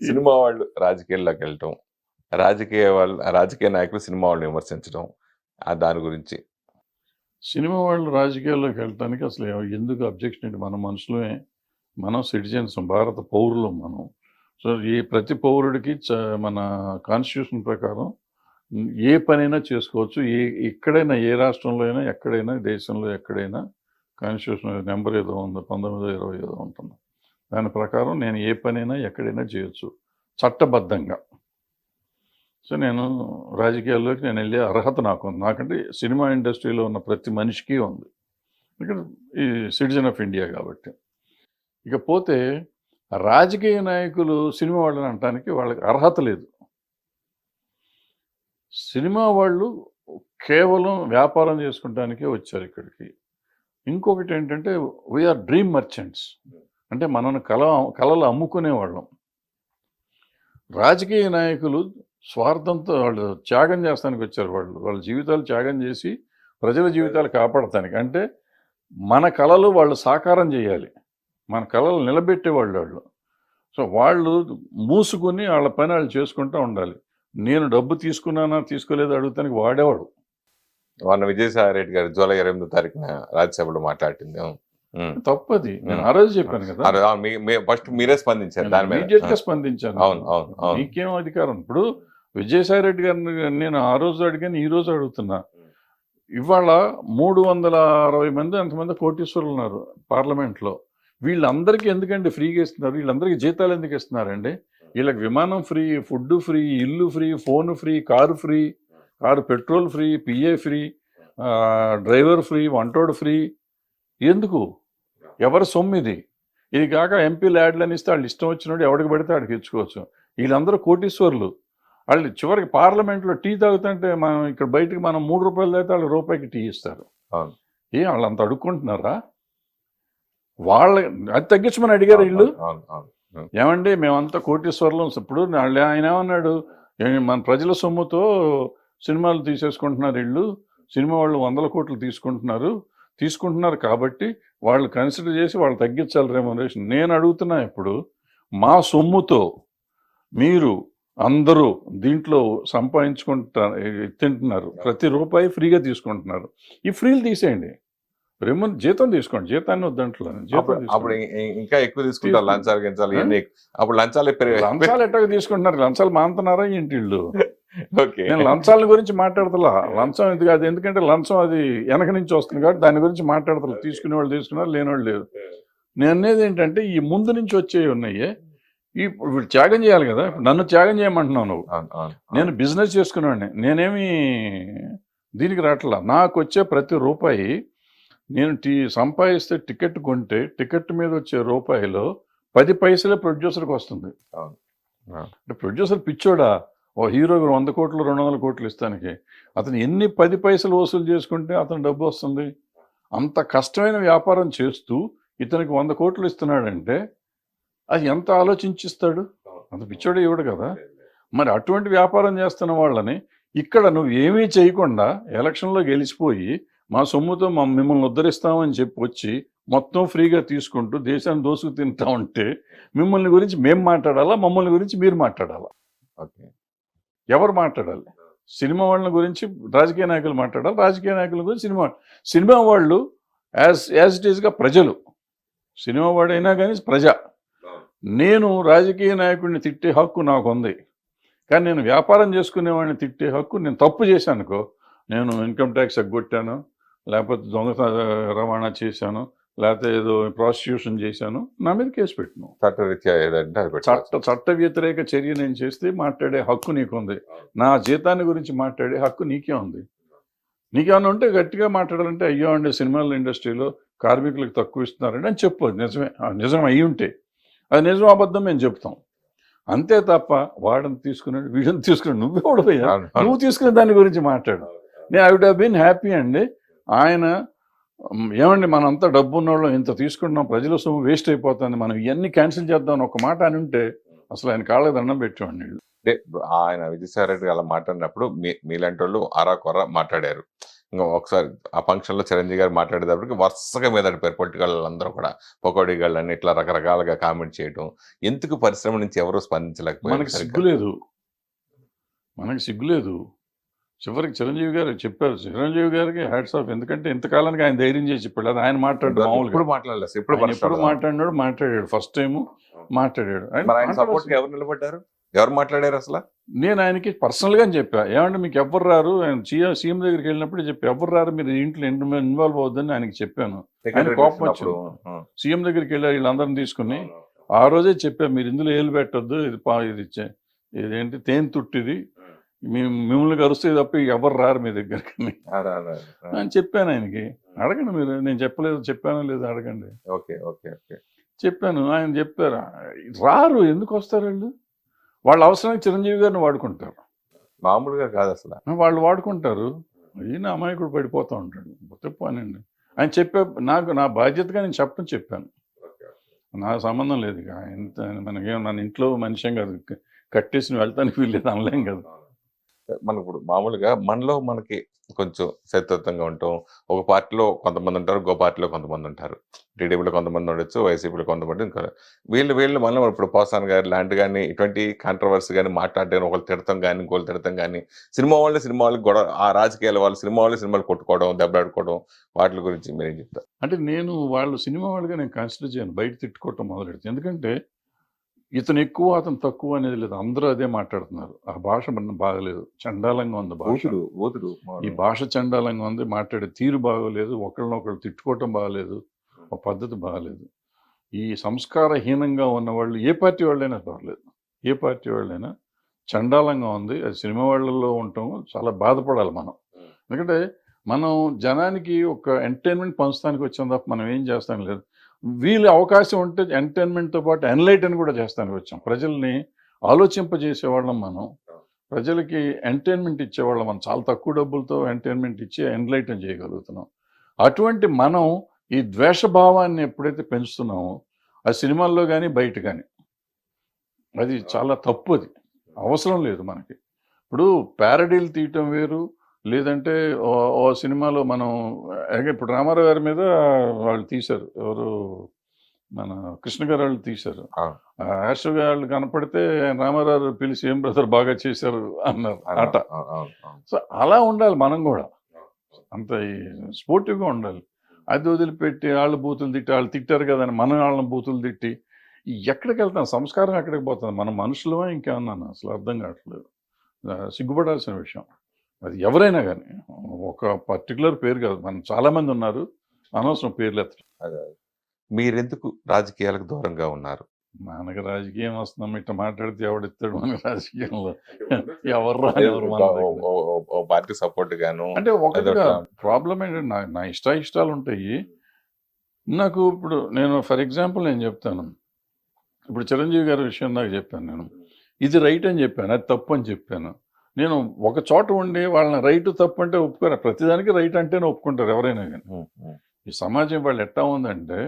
సినిమా వాళ్ళు రాజకీయాల్లోకి వెళ్ళటం, రాజకీయ నాయకులు సినిమా వాళ్ళని విమర్శించడం, దాని గురించి. సినిమా వాళ్ళు రాజకీయాల్లోకి వెళ్ళటానికి అసలు ఎందుకు అబ్జెక్షన్ ఏంటి? మన మనుషులమే, మనం సిటిజన్స్, భారత పౌరులు మనం. సో ఈ ప్రతి పౌరుడికి మన కాన్స్టిట్యూషన్ ప్రకారం ఏ పనైనా చేసుకోవచ్చు, ఎక్కడైనా, ఏ రాష్ట్రంలో అయినా, ఎక్కడైనా, దేశంలో ఎక్కడైనా. కాన్స్టిట్యూషన్ నెంబర్ ఏదో ఉంది, 1920 ఏదో ఉంటుంది. దాని ప్రకారం నేను ఏ పనైనా ఎక్కడైనా చేయొచ్చు చట్టబద్ధంగా. సో నేను రాజకీయాల్లోకి నేను వెళ్ళే అర్హత నాకు ఉంది. నాకంటే సినిమా ఇండస్ట్రీలో ఉన్న ప్రతి మనిషికి ఉంది. ఎందుకంటే ఈ సిటిజన్ ఆఫ్ ఇండియా కాబట్టి. ఇకపోతే రాజకీయ నాయకులు సినిమా వాళ్ళని అనటానికి వాళ్ళకి అర్హత లేదు. సినిమా వాళ్ళు కేవలం వ్యాపారం చేసుకుంటానికే వచ్చారు ఇక్కడికి. ఇంకొకటి ఏంటంటే వీఆర్ డ్రీమ్ మర్చెంట్స్. అంటే మనల్ని కళలు అమ్ముకునేవాళ్ళం. రాజకీయ నాయకులు స్వార్థంతో వాళ్ళు త్యాగం చేస్తానికి వచ్చారు. వాళ్ళ జీవితాలు త్యాగం చేసి ప్రజల జీవితాలు కాపాడటానికి. అంటే మన కళలు వాళ్ళు సాకారం చేయాలి, మన కళలు నిలబెట్టేవాళ్ళు వాళ్ళు. సో వాళ్ళు మూసుకుని వాళ్ళ పని వాళ్ళు చేసుకుంటూ ఉండాలి. నేను డబ్బు తీసుకున్నానా తీసుకోలేదు అడుగుతానికి వాడేవాడు. మొన్న విజయసాయి రెడ్డి గారు జూలై 28వ తారీఖున రాజ్యసభలో మాట్లాడింది. తప్పది. నేను ఆ రోజు చెప్పాను కదా, ఫస్ట్ మీరే స్పందించారు దాని మీద. ఇమీడియట్ గా స్పందించాను. అవును అవును అవును. నీకేం అధికారం? ఇప్పుడు విజయసాయి రెడ్డి గారిని నేను ఆ రోజు అడిగాను, ఈ రోజు అడుగుతున్నా. ఇవాళ 360 మంది అంతమంది కోటీశ్వరులు ఉన్నారు పార్లమెంట్లో. వీళ్ళందరికీ ఎందుకండి ఫ్రీగా ఇస్తున్నారు? వీళ్ళందరికీ జీతాలు ఎందుకు ఇస్తున్నారండి? వీళ్ళకి విమానం ఫ్రీ, ఫుడ్ ఫ్రీ, ఇల్లు free, phone free, car free, car petrol free, PA free, driver free, వంటోడు ఫ్రీ. ఎందుకు? ఎవరి సొమ్ము ఇది? ఇది కాక ఎంపీలు యాడ్లని ఇస్తే వాళ్ళు ఇష్టం వచ్చినట్టు ఎవరికి పడితే వాడికి ఇచ్చుకోవచ్చు. వీళ్ళందరూ కోటీశ్వరులు. వాళ్ళు చివరికి పార్లమెంట్లో టీ తాగుతుంటే మనం ఇక్కడ బయటకు మనం 3 రూపాయలు తాగితే వాళ్ళు రూపాయికి టీ ఇస్తారు. వాళ్ళు అంత అడుక్కుంటున్నారా? వాళ్ళ అది తగ్గించమని అడిగారు వీళ్ళు. ఏమండి మేమంతా కోటీశ్వరులం. ఇప్పుడు ఆయన ఏమన్నాడు, మన ప్రజల సొమ్ముతో సినిమాలు తీసేసుకుంటున్నారు వీళ్ళు, సినిమా వాళ్ళు 100 కోట్లు తీసుకుంటున్నారు కాబట్టి వాళ్ళు కన్సిడర్ చేసి వాళ్ళు తగ్గించాలి రెమ్యునరేషన్. నేను అడుగుతున్నా, ఇప్పుడు మా సొమ్ముతో మీరు అందరూ దీంట్లో తింటున్నారు, ప్రతి రూపాయి ఫ్రీగా తీసుకుంటున్నారు. ఈ ఫ్రీలు తీసేయండి, జీతం తీసుకోండి. జీతాన్ని వద్దంట్లో అప్పుడు ఇంకా ఎక్కువ తీసుకుంటారు. లంచాలు గించాలి అప్పుడు లంచాలు ఎట్టగా తీసుకుంటున్నారు? లంచాలు మానుతున్నారా ఏంటి వీళ్ళు? నేను లంచాల గురించి మాట్లాడతలా. లంచం ఇది కాదు, ఎందుకంటే లంచం అది వెనక నుంచి వస్తుంది కాబట్టి దాని గురించి మాట్లాడతలా. తీసుకునే వాళ్ళు తీసుకున్నారు, లేనివాళ్ళు లేరు. నేను అనేది ఏంటంటే ఈ ముందు నుంచి వచ్చేవి ఉన్నాయి. ఇప్పుడు త్యాగం చేయాలి కదా. నన్ను త్యాగం చేయమంటున్నావు నువ్వు. నేను బిజినెస్ చేసుకునేవాడిని, నేనేమి దీనికి రావట్లా. నాకు వచ్చే ప్రతి రూపాయి నేను సంపాదిస్తే టికెట్ కొంటే టికెట్ మీద వచ్చే రూపాయిలో 10 పైసలే ప్రొడ్యూసర్కి వస్తుంది. అంటే ప్రొడ్యూసర్ పిచ్చోడా? ఓ హీరోకి 100 కోట్లు 200 కోట్లు ఇస్తానికి అతను ఎన్ని 10 పైసలు వసూలు చేసుకుంటే అతను డబ్బు వస్తుంది? అంత కష్టమైన వ్యాపారం చేస్తూ ఇతనికి 100 కోట్లు ఇస్తున్నాడంటే అది ఎంత ఆలోచించిస్తాడు? అంత పిచ్చోడే ఇవ్వడు కదా. మరి అటువంటి వ్యాపారం చేస్తున్న వాళ్ళని ఇక్కడ నువ్వు ఏమీ చేయకుండా ఎలక్షన్లో గెలిచిపోయి మా సొమ్ముతో మిమ్మల్ని ఉద్ధరిస్తామని చెప్పి వచ్చి మొత్తం ఫ్రీగా తీసుకుంటూ దేశాన్ని దోసుకు తింటా ఉంటే మిమ్మల్ని గురించి మేము మాట్లాడాలా, మమ్మల్ని గురించి మీరు మాట్లాడాలా? ఎవరు మాట్లాడాలి? సినిమా వాళ్ళ గురించి రాజకీయ నాయకులు మాట్లాడాలి, రాజకీయ నాయకుల గురించి సినిమా వాళ్ళు యాజ్ ఇట్ ఈస్గా ప్రజలు. సినిమా వాడైనా కానీ ప్రజ. నేను రాజకీయ నాయకుడిని తిట్టే హక్కు నాకు ఉంది, కానీ నేను వ్యాపారం చేసుకునేవాడిని తిట్టే హక్కు, నేను తప్పు చేశానుకో, నేను ఇన్కమ్ ట్యాక్స్ ఎగ్గొట్టాను, లేకపోతే దొంగ రవాణా చేశాను, లేకపోతే ఏదో ప్రాసిక్యూషన్ చేశాను, నా మీద కేసు పెట్టను. చట్ట వ్యతిరేక చర్య నేను చేస్తే మాట్లాడే హక్కు నీకుంది. నా జీతాన్ని గురించి మాట్లాడే హక్కు నీకే ఉంది. నీకేమన్నా ఉంటే గట్టిగా మాట్లాడాలంటే, అయ్యో అండి సినిమాల ఇండస్ట్రీలో కార్మికులకు తక్కువ ఇస్తున్నారండి అని చెప్పు. నిజం అయ్యి ఉంటే అది నిజం అబద్ధం మేము చెప్తాం. అంతే తప్ప వాడిని తీసుకున్నాడు వీడిని తీసుకున్నాడు నువ్వే ఓడిపోయా, నువ్వు తీసుకునే దాని గురించి మాట్లాడు. నేను I would have been happy అండి. ఆయన ఏమండి మనంతా డబ్బు ఉన్నవాళ్ళం ఇంత తీసుకుంటున్నాం, ప్రజల సొమ్ము వేస్ట్ అయిపోతుంది, మనం ఇవన్నీ క్యాన్సిల్ చేద్దాం ఒక మాట అని ఉంటే అసలు ఆయన కాళ్ళకి దండం పెట్టేవాడిని. అంటే ఆయన విజయసాయి రెడ్డి అలా మాట్లాడినప్పుడు మీలాంటి వాళ్ళు అరాకొర మాట్లాడారు. ఇంకా ఒకసారి ఆ ఫంక్షన్లో చిరంజీవి గారు మాట్లాడేటప్పటికి వరుసగా మీద అడిపారు పొలిటికల్ అందరూ కూడా, పొకోడి గాళ్ళని ఇట్లా రకరకాలుగా కామెంట్ చేయడం. ఎందుకు పరిశ్రమ నుంచి ఎవరు స్పందించలేకపోయారు? మనకి సిగ్గులేదు. చివరికి చిరంజీవి గారు చెప్పారు, చిరంజీవి గారికి హ్యాట్స్ ఆఫ్. ఎందుకంటే ఇంతకాలానికి ఆయన ధైర్యం చేసి చెప్పాడు. అది ఆయన మాట్లాడు మామూలుగా ఎప్పుడు మాట్లాడాడు. ఫస్ట్ టైం మాట్లాడాడు. ఎవరు నిలబడ్డారు, ఎవరు మాట్లాడారు అసలు? నేను ఆయనకి పర్సనల్గా చెప్పా, ఏమంటే మీకు ఎవరు రారు, ఆయన సీఎం దగ్గరికి వెళ్ళినప్పుడు చెప్పి ఎవరు రారు మీరు ఇంట్లో ఇన్వాల్వ్ అవుద్దని ఆయనకి చెప్పాను. ఆయన కోపం వచ్చింది. సీఎం దగ్గరికి వెళ్ళారు వీళ్ళందరిని తీసుకుని, ఆ రోజే చెప్పా, మీరు ఇందులో ఏలు పెట్టొద్దు, ఇదేంటి తేనె తుట్టిది, మిమ్మల్ని కరుస్తే తప్ప ఎవరు రారు మీ దగ్గరికి అని చెప్పాను ఆయనకి. అడగండి మీరు, నేను చెప్పానో లేదో అడగండి. ఓకే ఓకే ఓకే చెప్పాను, ఆయన చెప్పారు. రారు, ఎందుకు వస్తారు వాళ్ళు? వాళ్ళ అవసరానికి చిరంజీవి గారిని వాడుకుంటారు. మామూలుగా కాదు అసలు. వాళ్ళు వాడుకుంటారు. ఈయన అమాయకుడు పడిపోతూ ఉంటాడు. చెప్పానండి ఆయన నాకు నా బాధ్యతగా నేను చెప్పాను. నా సంబంధం లేదు ఇక ఎంత, మనకేం నన్ను ఇంట్లో మనిషిం కాదు, కట్టేసి వెళ్తానికి వీల్లేదు అనలేం కదా. మనకు ఇప్పుడు మామూలుగా మనలో మనకి కొంచెం శత్రుత్వంగా ఉంటాం. ఒక పార్టీలో కొంతమంది ఉంటారు, ఇంకో పార్టీలో కొంతమంది ఉంటారు. టీడీపీలో కొంతమంది ఉండొచ్చు, వైసీపీలో కొంతమంది ఇంకా వీళ్ళు మనలో ఇప్పుడు పోసాన్ గారు లాంటి కానీ ఇటువంటి కాంట్రవర్సీ కానీ మాట్లాడడం, ఒకళ్ళు తిడతాం కానీ ఇంకోళ్ళు తిడతాం కానీ, సినిమా వాళ్ళకి గొడవ, ఆ రాజకీయాల వాళ్ళు సినిమాలు కొట్టుకోవడం, దెబ్బలాడుకోవడం, వాటి గురించి మీరేం చెప్తారు? అంటే నేను వాళ్ళు సినిమా వాళ్ళుగా నేను కన్సిడర్ చేయను, బయట తిట్టుకోవటం మొదలెడుతుంది. ఎందుకంటే ఇతను ఎక్కువ అతను తక్కువ అనేది లేదు, అందరూ అదే మాట్లాడుతున్నారు. ఆ భాష మన బాగలేదు, చండాలంగా ఉంది భాష. ఈ భాష చండాలంగా ఉంది, మాట్లాడే తీరు బాగోలేదు, ఒకళ్ళనొకళ్ళు తిట్టుకోవటం బాగలేదు, ఒక పద్ధతి బాగలేదు. ఈ సంస్కారహీనంగా ఉన్న వాళ్ళు ఏ పార్టీ వాళ్ళైనా పర్లేదు, ఏ పార్టీ వాళ్ళైనా చండాలంగా ఉంది. అది సినిమా వాళ్ళల్లో ఉండటం చాలా బాధపడాలి మనం. ఎందుకంటే మనం జనానికి ఒక ఎంటర్టైన్మెంట్ పంచడానికి వచ్చాం తప్ప మనం ఏం చేస్తాం లేదు. వీళ్ళు అవకాశం ఉంటే ఎంటర్టైన్మెంట్తో పాటు ఎన్లైటన్ కూడా చేస్తానికి వచ్చాం. ప్రజల్ని ఆలోచింపజేసేవాళ్ళం మనం, ప్రజలకి ఎంటర్టైన్మెంట్ ఇచ్చేవాళ్ళం మనం. చాలా తక్కువ డబ్బులతో ఎంటర్టైన్మెంట్ ఇచ్చి ఎన్లైటన్ చేయగలుగుతున్నాం. అటువంటి మనం ఈ ద్వేషభావాన్ని ఎప్పుడైతే పెంచుతున్నామో, ఆ సినిమాల్లో కానీ బయట కానీ, అది చాలా తప్పు. అది అవసరం లేదు మనకి. ఇప్పుడు ప్యారడీలు తీయటం వేరు, లేదంటే ఓ సినిమాలో మనం ఇప్పుడు రామారావు గారి మీద వాళ్ళు తీశారు, ఎవరు మన కృష్ణ గారు వాళ్ళు తీశారు. యాష్ వాళ్ళు కనపడితే రామారావు పిలిచి ఏం బ్రదర్ బాగా చేశారు అన్నారు ఆట. సో అలా ఉండాలి మనం కూడా, అంత స్పోర్టివ్గా ఉండాలి. అది వదిలిపెట్టి వాళ్ళు బూతులు తిట్టి, వాళ్ళు తిట్టారు కదా అని మనం వాళ్ళని బూతులు తిట్టి ఎక్కడికి వెళ్తాం? సంస్కారం ఎక్కడికి పోతుంది? మన మనుషులమా ఇంకేమన్నా? అసలు అర్థం కావట్లేదు. సిగ్గుపడాల్సిన విషయం అది. ఎవరైనా కానీ ఒక పర్టికులర్ పేరు కాదు, మనం చాలామంది ఉన్నారు, అనవసరం పేర్లు ఎత్తడం. మీరెందుకు రాజకీయాలకు దూరంగా ఉన్నారు? మనకు రాజకీయం వస్తున్నాం, ఇట్లా మాట్లాడితే ఎవడిస్తాడు మనకు రాజకీయంలో? పార్టీ సపోర్ట్ గాను అంటే ఒకటిగా ప్రాబ్లం ఏంటంటే నా ఇష్టాలు ఉంటాయి నాకు. ఇప్పుడు నేను ఫర్ ఎగ్జాంపుల్ నేను చెప్తాను, ఇప్పుడు చిరంజీవి గారి విషయం దాకా చెప్పాను నేను, ఇది రైట్ అని చెప్పాను, అది తప్పు అని చెప్పాను. నేను ఒక చోట ఉండి వాళ్ళని రైట్ తప్పు అంటే ఒప్పుకోరు, ప్రతిదానికి రైట్ అంటేనే ఒప్పుకుంటారు ఎవరైనా కానీ. ఈ సమాజం వాళ్ళు ఎట్టా ఉందంటే,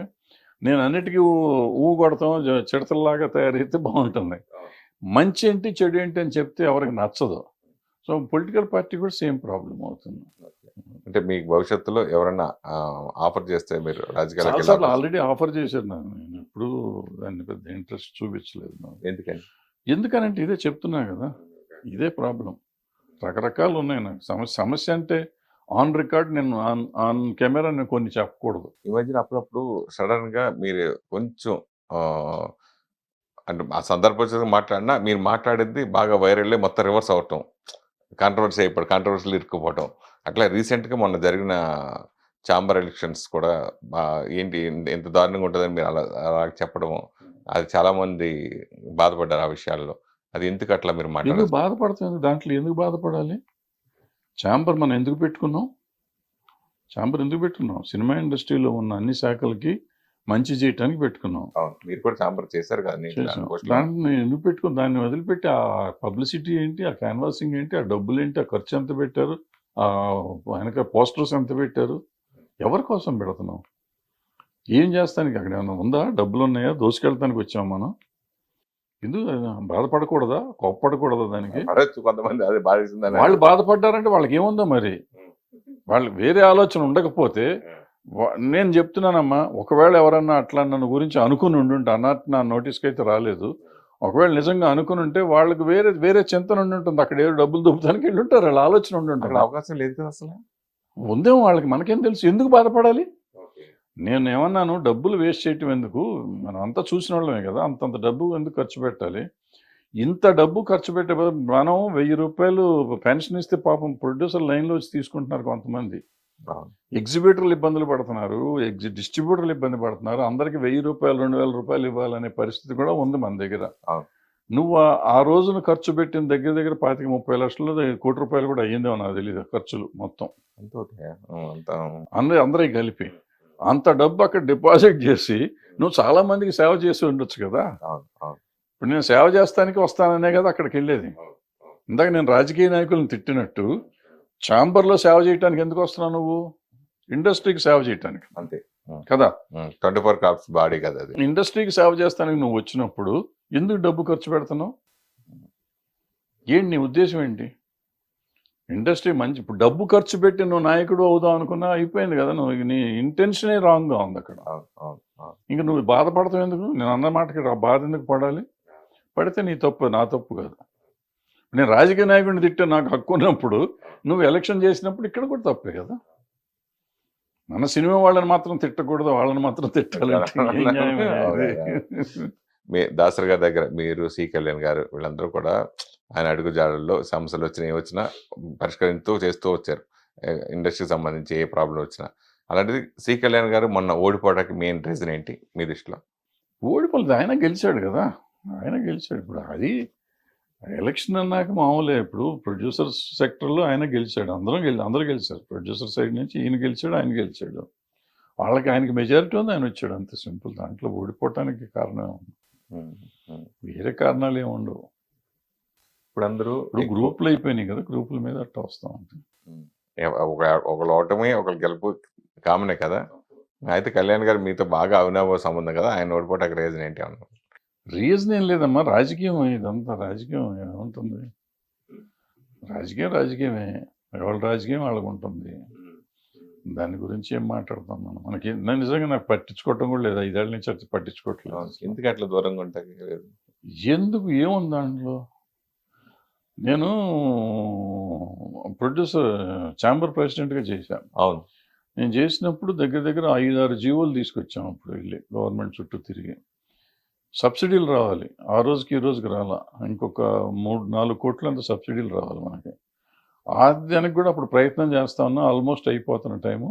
నేను అన్నిటికీ కొడతాం, చిడతల్లాగా తయారైతే బాగుంటుంది. మంచి ఏంటి చెడు ఏంటి అని చెప్తే ఎవరికి నచ్చదు. సో పొలిటికల్ పార్టీ కూడా సేమ్ ప్రాబ్లం అవుతుంది. అంటే మీకు భవిష్యత్తులో ఎవరైనా ఆఫర్ చేస్తే మీరు రాజకీయాలకు చాలాసార్లు ఆల్రెడీ ఆఫర్ చేశారు నాకు, నేను ఎప్పుడు దాన్ని పెద్ద ఇంట్రెస్ట్ చూపించలేదు. ఎందుకనంటే ఇదే చెప్తున్నా కదా, ఇదే ప్రాబ్లం. రకరకాలు ఉన్నాయి నాకు. సమస్య అంటే ఆన్ రికార్డ్, నేను ఆన్ కెమెరా నేను కొన్ని చెప్పకూడదు. ఈ మధ్యన అప్పుడప్పుడు సడన్ గా మీరు కొంచెం అంటే ఆ సందర్భం మాట్లాడినా మీరు మాట్లాడేది బాగా వైరల్ అయ్యి మొత్తం రివర్స్ అవటం, కాంట్రవర్సీలు ఇరుక్కుపోవటం, అట్లా రీసెంట్గా మొన్న జరిగిన ఛాంబర్ ఎలక్షన్స్ కూడా ఏంటి ఎంత దారుణంగా ఉంటుందని మీరు అలా చెప్పడం, అది చాలా మంది బాధపడ్డారు ఆ విషయాల్లో. అది ఎందుకు అట్లా మీరు ఎందుకు బాధపడుతుంది? దాంట్లో ఎందుకు బాధపడాలి? ఛాంబర్ మనం ఎందుకు పెట్టుకున్నాం? సినిమా ఇండస్ట్రీలో ఉన్న అన్ని శాఖలకి మంచి చేయటానికి పెట్టుకున్నాం. మీరు కూడా ఛాంబర్ చేశారు కదా, దాన్ని ఎందుకు పెట్టుకున్నాం? దాన్ని వదిలిపెట్టి ఆ పబ్లిసిటీ ఏంటి, ఆ క్యాన్వాసింగ్ ఏంటి, ఆ డబ్బులు ఏంటి, ఆ ఖర్చు ఎంత పెట్టారు, ఆ వెనక పోస్టర్స్ ఎంత పెట్టారు, ఎవరి కోసం పెడుతున్నాం? ఏం చేస్తానికి అక్కడ ఏమైనా ఉందా? డబ్బులు ఉన్నాయా? దోసుకెళ్తానికి వచ్చాం మనం? ఎందుకు బాధపడకూడదా? కోప్పడకూడదా? దానికి కొంతమంది అదే బాధిస్తుందని వాళ్ళు బాధపడ్డారంటే వాళ్ళకి ఏముందో మరి. వాళ్ళు వేరే ఆలోచన ఉండకపోతే నేను చెప్తున్నానమ్మా, ఒకవేళ ఎవరన్నా అట్లా నన్ను గురించి అనుకుని ఉండుంటే, అన్నట్టు నా నోటీస్కి అయితే రాలేదు, ఒకవేళ నిజంగా అనుకుని ఉంటే వాళ్ళకి వేరే చింతన ఉండి ఉంటుంది, అక్కడ ఏదో డబ్బులు దొబ్బడానికి వెళ్ళి ఉంటారు, వాళ్ళ ఆలోచన ఉండి ఉంటుంది. అవకాశం లేదు కదా అసలు. ఉందేమో వాళ్ళకి, మనకేం తెలుసు? ఎందుకు బాధపడాలి? నేను ఏమన్నాను, డబ్బులు వేస్ట్ చేయటం ఎందుకు? మనం అంతా చూసిన వాళ్ళమే కదా, అంతంత డబ్బు ఎందుకు ఖర్చు పెట్టాలి? ఇంత డబ్బు ఖర్చు పెట్టే బదులు మనం 1000 రూపాయలు పెన్షన్ ఇస్తే పాపం ప్రొడ్యూసర్ లైన్లో వచ్చి తీసుకుంటున్నారు కొంతమంది. అవును. ఎగ్జిబిటర్లు ఇబ్బందులు పడుతున్నారు, డిస్ట్రిబ్యూటర్లు ఇబ్బంది పడుతున్నారు. అందరికి 1000 రూపాయలు, 2000 రూపాయలు ఇవ్వాలనే పరిస్థితి కూడా ఉంది మన దగ్గర. అవును. నువ్వు ఆ రోజున ఖర్చు పెట్టిన దగ్గర దగ్గర 25-30 లక్షలు, ₹1,00,00,000 కూడా అయ్యిందేమో నాకు తెలీదు ఖర్చులు మొత్తం. అంత అవుతాయా? అంత అందరికి కలిపి. అంత డబ్బు అక్కడ డిపాజిట్ చేసి నువ్వు చాలా మందికి సేవ చేసి ఉండొచ్చు కదా! అవును. అవును. ఇప్పుడు నేను సేవ చేస్తానికి వస్తాననే కదా అక్కడికెళ్ళేది. ఇందాక నేను రాజకీయ నాయకులను తిట్టినట్టు, ఛాంబర్‌లో సేవ చేయటానికి ఎందుకు వస్తున్నావు నువ్వు? ఇండస్ట్రీకి సేవ చేయటానికి అంతే. కదా! 24 క్రాఫ్ట్స్ బాడీ కదా అది. ఇండస్ట్రీకి సేవ చేస్తానికి నువ్వు వచ్చినప్పుడు ఎందుకు డబ్బు ఖర్చు పెడుతున్నావు? ఏంటి నీ ఉద్దేశ్యం ఏంటి? ఇండస్ట్రీ మంచి ఇప్పుడు డబ్బు ఖర్చు పెట్టి నువ్వు నాయకుడు అవుదాం అనుకున్నా అయిపోయింది కదా! నువ్వు నీ ఇంటెన్షనే రాంగ్‌గా ఉంది అక్కడ. అవును. అవును. అవును. ఇంక నువ్వు బాధపడతావు ఎందుకు? నేను అన్న మాటకి బాధ ఎందుకు పడాలి? పడితే నీ తప్పు, నా తప్పు కాదు. నేను రాజకీయ నాయకుడిని తిట్టే నాకు హక్కు ఉన్నప్పుడు, నువ్వు ఎలక్షన్ చేసినప్పుడు ఇక్కడ కూడా తప్పే కదా! మన సినిమా వాళ్ళని మాత్రం తిట్టకూడదు, వాళ్ళని మాత్రం తిట్టాలంటే ఏం న్యాయమే ఇది? దాసరి గారి దగ్గర మీరు, సి కళ్యాణ్ గారు వీళ్ళందరూ కూడా ఆయన అడుగుజాడల్లో సమస్యలు వచ్చినా ఏ వచ్చినా పరిష్కరిస్తూ చేస్తూ వచ్చారు. ఇండస్ట్రీకి సంబంధించి ఏ ప్రాబ్లం వచ్చినా. అలాంటిది సి కళ్యాణ్ గారు మొన్న ఓడిపోవడానికి మెయిన్ రీజన్ ఏంటి మీ దృష్టిలో? ఓడిపోలేదు. ఆయన గెలిచాడు కదా! ఆయన గెలిచాడు. ఇప్పుడు అది ఎలక్షన్ అన్నాక మామూలే. ఇప్పుడు ప్రొడ్యూసర్స్ సెక్టర్‌లో ఆయన గెలిచాడు. అందరూ గెలిచారు. ప్రొడ్యూసర్ సైడ్ నుంచి ఈయన గెలిచాడు, ఆయన గెలిచాడు. ఆయనకి మెజారిటీ ఉంది, ఆయన వచ్చాడు. అంతే సింపుల్. దాంట్లో ఓడిపోవటానికి కారణం ఏముంది? వేరే కారణాలు ఏమి ఉండవు. ఇప్పుడు అందరూ ఇప్పుడు గ్రూపులు అయిపోయినాయి కదా! గ్రూపుల మీద అట్లా వస్తా ఉంటాయి. ఒకళ్ళు ఓటమి, ఒకళ్ళు గెలుపు కామనే కదా! అయితే కళ్యాణ్ గారు మీతో బాగా అవినాభావ సంబంధం కదా! ఆయన ఓడిపోవడానికి రీజన్ ఏంటి అన్నారు? రీజన్ ఏం లేదమ్మా. రాజకీయం ఇదంతా రాజకీయం ఏముంటుంది? రాజకీయమే. ఎవరి రాజకీయం వాళ్ళకు ఉంటుంది. దాని గురించి ఏం మాట్లాడతాం మనం? నేను నిజంగా నాకు పట్టించుకోవటం కూడా లేదు. 5 ఏళ్ల నుంచి అట్లా పట్టించుకోవట్లేదు. ఎందుకు అట్లా దూరంగా ఉంటాయి? ఎందుకు? ఏముంది దాంట్లో? నేను ప్రొడ్యూసర్ ఛాంబర్ ప్రెసిడెంట్‌గా చేశాను. అవును. నేను చేసినప్పుడు దగ్గర దగ్గర 5-6 జీవోలు తీసుకొచ్చాం అప్పుడు వెళ్ళి గవర్నమెంట్ చుట్టూ తిరిగి. సబ్సిడీలు రావాలి. ఆ రోజుకి ఈ రోజుకి రాలా. ఇంకొక 3-4 కోట్లంత సబ్సిడీలు రావాలి మనకి. దానికి కూడా అప్పుడు ప్రయత్నం చేస్తా ఉన్నా. ఆల్మోస్ట్ అయిపోతున్న time.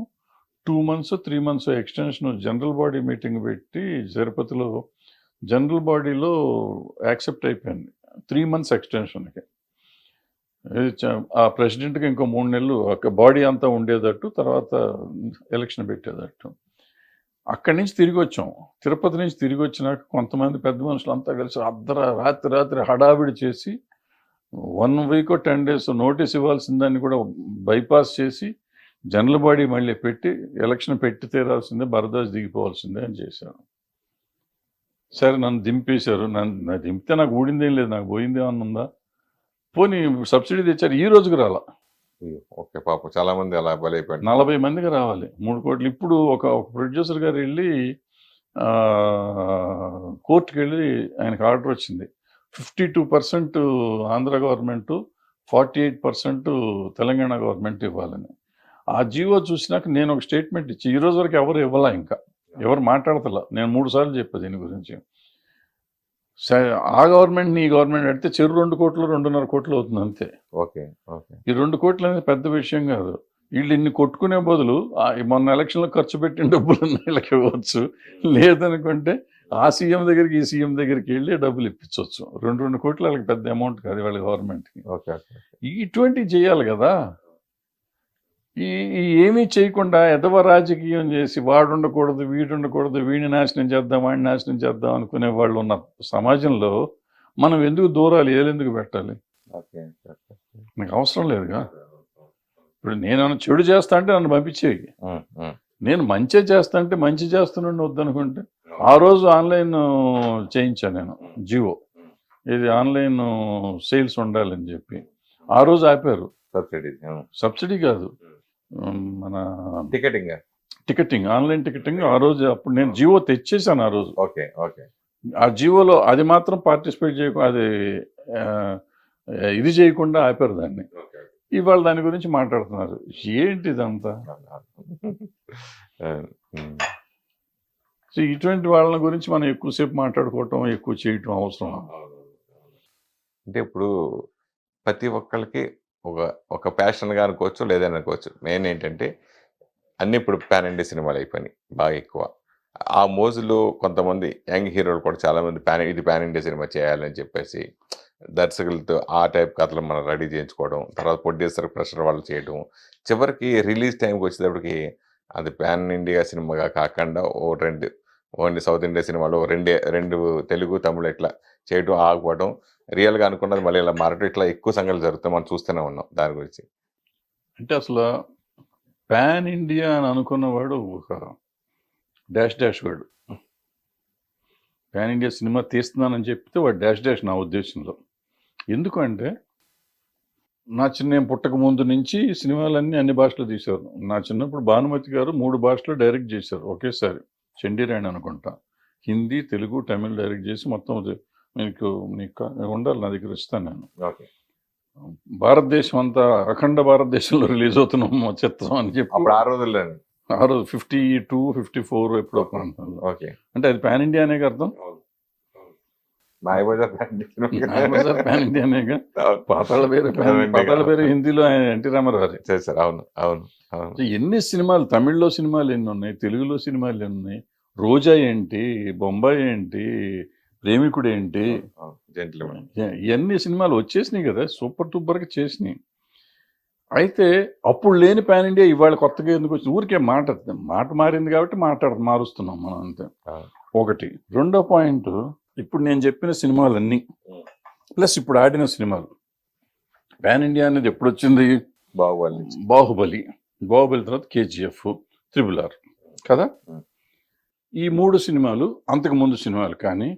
2 months, 3 months extension general body meeting పెట్టి తిరుపతిలో జనరల్ బాడీలో యాక్సెప్ట్ అయిపోయింది. 3 మంత్స్ ఎక్స్టెన్షన్‌కి. ఆ ప్రెసిడెంట్‌కి ఇంకో 3 నెలలు బాడీ అంతా ఉండేటట్టు, తర్వాత ఎలక్షన్ పెట్టేటట్టు. అక్కడి నుంచి తిరిగి వచ్చాం. తిరుపతి నుంచి తిరిగి వచ్చినాక కొంతమంది పెద్ద మనుషులంతా కలిసి రాత్రి హడావిడి చేసి 1 వీకో 10 డేస్ నోటీస్ ఇవ్వాల్సిన దాన్ని కూడా బైపాస్ చేసి జనరల్ బాడీ మళ్ళీ పెట్టి ఎలక్షన్ పెట్టి తీరాల్సిందే, బరదాస్ దిగిపోవాల్సిందే అని చేశారు. సరే నన్ను దింపేశారు. నన్ను దింపితే నాకు ఊడిందేం లేదు, నాకు పోయిందేమన్నా ఉందా? పోనీ సబ్సిడీ తెచ్చారు, ఈ రోజుకి రాలా. ఓకే, పాపం చాలా మంది అలా బలైపోయారు. 40 మందికి రావాలి 3 కోట్లు. ఇప్పుడు ఒక ప్రొడ్యూసర్ గారు వెళ్ళి కోర్టుకి వెళ్ళి ఆయనకు ఆర్డర్ వచ్చింది. 52% ఆంధ్ర గవర్నమెంట్, 48% తెలంగాణ గవర్నమెంట్ ఇవ్వాలని. ఆ జీవో చూసినాక నేను ఒక స్టేట్మెంట్ ఇచ్చి, ఈ రోజు వరకు ఎవరు ఇవ్వాలా, ఇంకా ఎవరు మాట్లాడతలా. నేను 3 సార్లు చెప్పా దీని గురించి. ఆ గవర్నమెంట్ ఈ గవర్నమెంట్ అడితే చెరు 2 కోట్లు 2.5 కోట్లు అవుతుంది అంతే. Okay okay. ఈ 2 కోట్లు అనేది పెద్ద విషయం కాదు. వీళ్ళు ఇన్ని కొట్టుకునే బదులు మొన్న ఎలక్షన్లో ఖర్చు పెట్టిన డబ్బులు వీళ్ళకి ఇవ్వచ్చు. లేదనుకుంటే ఆ సీఎం దగ్గరికి ఈ సీఎం దగ్గరికి వెళ్ళి డబ్బులు ఇప్పించవచ్చు. 2 కోట్లు వాళ్ళకి పెద్ద అమౌంట్ కాదు వాళ్ళ గవర్నమెంట్కి. ఓకే. ఇటువంటివి చేయాలి కదా. ఏమీ చేయకుండా ఎదవ రాజకీయం చేసి వాడు ఉండకూడదు, వీడు ఉండకూడదు, వీడిని నాశనం చేద్దాం, వాడిని నాశనం చేద్దాం అనుకునే వాళ్ళు ఉన్న సమాజంలో మనం ఎందుకు దూరాలు ఏలెందుకు పెట్టాలి? నాకు అవసరం లేదుగా. ఇప్పుడు నేను చెడు చేస్తా అంటే నన్ను పంపించేవి. నేను మంచి చేస్తా అంటే మంచి చేస్తున్నాను వద్దనుకుంటే. ఆ రోజు ఆన్లైన్ చేయించాను నేను జియో. ఇది ఆన్లైన్ సేల్స్ ఉండాలని చెప్పి ఆ రోజు ఆపారు. సబ్సిడీ కాదు, మన టికెటింగ్, ఆన్లైన్ టికెటింగ్. ఆ రోజు అప్పుడు నేను జియో తెచ్చేసాను ఆ రోజు. Okay okay. ఆ జియోలో అది మాత్రం పార్టిసిపేట్ చేయకుండా, అది ఇది చేయకుండా ఆపారు దాన్ని. ఇవాళ దాని గురించి మాట్లాడుతున్నారు. ఏంటి ఇదంతా? సో ఇటువంటి వాళ్ళ గురించి మనం ఎక్కువసేపు మాట్లాడుకోవటం, ఎక్కువ చేయటం అవసరం. అంటే ఇప్పుడు ప్రతి ఒక్కరికి ఒక ప్యాషన్గా అనుకోవచ్చు, లేదని అనుకోవచ్చు. మెయిన్ ఏంటంటే అన్నీ ఇప్పుడు పాన్ ఇండియా సినిమాలు అయిపోయినాయి బాగా ఎక్కువ. ఆ మోజులో కొంతమంది యంగ్ హీరోలు కూడా చాలామంది ఇది పాన్ ఇండియా సినిమా చేయాలని చెప్పేసి దర్శకులతో ఆ టైప్ కథలు మనం రెడీ చేయించుకోవడం, తర్వాత ప్రొడ్యూసర్ ప్రెషర్ వాళ్ళు చేయడం. చివరికి రిలీజ్ టైంకి వచ్చేటప్పటికి అది పాన్ ఇండియా సినిమాగా కాకుండా ఓన్లీ సౌత్ ఇండియా సినిమాలో రెండు తెలుగు, తమిళ్ ఇట్లా చేయడం ఆగిపోవడం. రియల్‌గా అనుకున్నది మళ్ళీ ఇలా మారటం, ఇట్లా ఎక్కువ సంఘటనలు జరుగుతాయి. మనం చూస్తూనే ఉన్నాం దాని గురించి. అంటే అసలు పాన్ ఇండియా అని అనుకున్నవాడు ఒక డాష్ డాష్ వాడు. పాన్ ఇండియా సినిమా తీస్తున్నానని చెప్తే వాడు డాష్ డాష్ నా ఉద్దేశంలో. ఎందుకంటే నేను పుట్టక ముందు నుంచి సినిమాలన్నీ అన్ని భాషలో తీశారు. నా చిన్నప్పుడు భానుమతి గారు 3 భాషలో డైరెక్ట్ చేశారు ఒకేసారి. చండీరాణి అనుకుంటా. హిందీ, తెలుగు, తమిళ్ డైరెక్ట్ చేసి మొత్తం నీకు ఉండాలి, నా దగ్గర ఇస్తాను నేను. ఓకే. భారతదేశం అంతా అఖండ భారతదేశంలో రిలీజ్ అవుతున్నాం చిత్రం అని చెప్పి అప్పుడు ఆ రోజుల్లోనే. ఆ రోజు 52, 54 ఎప్పుడో ప్రాంతంలో. ఓకే. అంటే అది పాన్ ఇండియా అనే అర్థం. మాయాబజార్ పాన్ ఇండియా సినిమా. మాయాబజార్ పాన్ ఇండియా అనేగా. అవును. పాతాళ పేరు హిందీలో ఎన్టీ రామారావు. చేశారు. అవును, అవును, అవును. ఎన్ని సినిమాలు, తమిళ్లో సినిమాలు ఎన్ని ఉన్నాయి, తెలుగులో సినిమాలు ఎన్ని ఉన్నాయి, రోజా ఏంటి, బొంబాయి ఏంటి, ప్రేమికుడు ఏంటి, జెంటిల్మెన్. ఇవన్నీ సినిమాలు వచ్చేసినాయి కదా, సూపర్ టూపర్గా చేసినాయి. అయితే అప్పుడు లేని పాన్ ఇండియా ఇవాళ కొత్తగా ఎందుకు వచ్చింది? ఊరికే మాట మారింది కాబట్టి మారుస్తున్నాం మనం అంతే. ఒకటి. రెండో పాయింట్, ఇప్పుడు నేను చెప్పిన సినిమాలన్నీ ప్లస్ ఇప్పుడు ఆడిన సినిమాలు, పాన్ ఇండియా అనేది ఎప్పుడు వచ్చింది? బాహుబలి తర్వాత కేజీఎఫ్, RRR కదా. ఈ 3 సినిమాలు అంతకు ముందు సినిమాలు. కానీ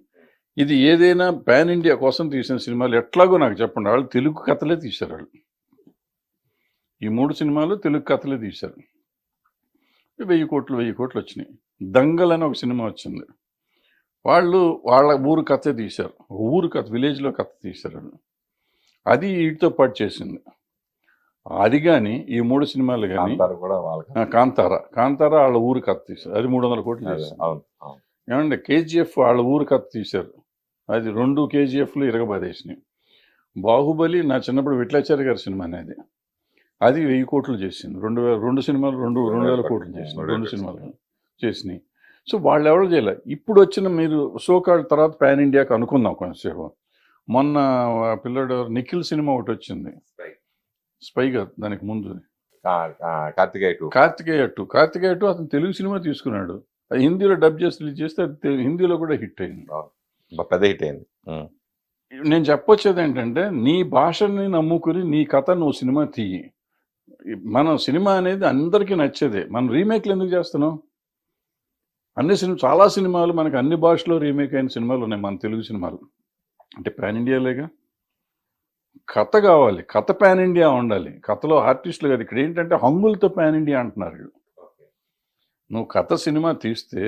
ఇది ఏదైనా పాన్ ఇండియా కోసం తీసిన సినిమాలు ఎట్లాగో నాకు చెప్పండి. వాళ్ళు తెలుగు కథలే తీశారు. వాళ్ళు ఈ 3 సినిమాలు తెలుగు కథలే తీశారు. 1000 కోట్లు వచ్చినాయి. దంగల్ అని ఒక సినిమా వచ్చింది. వాళ్ళ ఊరు కథే తీశారు. ఊరు కథ, విలేజ్లో కథ తీశారు. అది వీటితో పాటు చేసింది. అది కానీ ఈ 3 సినిమాలు కానీ, కాంతారా వాళ్ళ ఊరు కథ తీశారు. అది 300 కోట్లు చేశారు. ఏమంటే కేజీఎఫ్ వాళ్ళ ఊరు కథ తీశారు. అది 2 కేజీఎఫ్లు ఇరగబడేసినాయి. బాహుబలి నా చిన్నప్పుడు విఠలాచార్య గారి సినిమా అనేది, అది 1000 కోట్లు చేసింది. 2 సినిమాలు 2000 కోట్లు చేసింది. 2 సినిమాలు చేసినాయి. సో వాళ్ళు ఎవరు చేయలే. ఇప్పుడు వచ్చిన మీరు సోకాల్ తర్వాత పాన్ ఇండియాకి అనుకుందాం కొంచెంసేపు. మొన్న పిల్లడు నిఖిల్ సినిమా ఒకటి వచ్చింది, స్పైగా. దానికి ముందు కార్తికేయ 2 అతను తెలుగు సినిమా తీసుకున్నాడు. అది హిందీలో డబ్ చేసి రిలీజ్ చేస్తే అది హిందీలో కూడా హిట్ అయింది. పెద్ద హిట్ అయింది. నేను చెప్పొచ్చేది ఏంటంటే, నీ భాషని నమ్ముకుని నీ కథ నువ్వు సినిమా తీయి. మనం సినిమా అనేది అందరికీ నచ్చేదే. మనం రీమేక్లు ఎందుకు చేస్తున్నాం? చాలా సినిమాలు మనకు అన్ని భాషలో రీమేక్ అయిన సినిమాలు ఉన్నాయి. మన తెలుగు సినిమాలు అంటే పాన్ ఇండియాలేగా. కథ కావాలి, కథ పాన్ ఇండియా ఉండాలి. కథలో ఆర్టిస్టులు కాదు. ఇక్కడ ఏంటంటే హంగులతో పాన్ ఇండియా అంటున్నారు. నువ్వు కథ సినిమా తీస్తే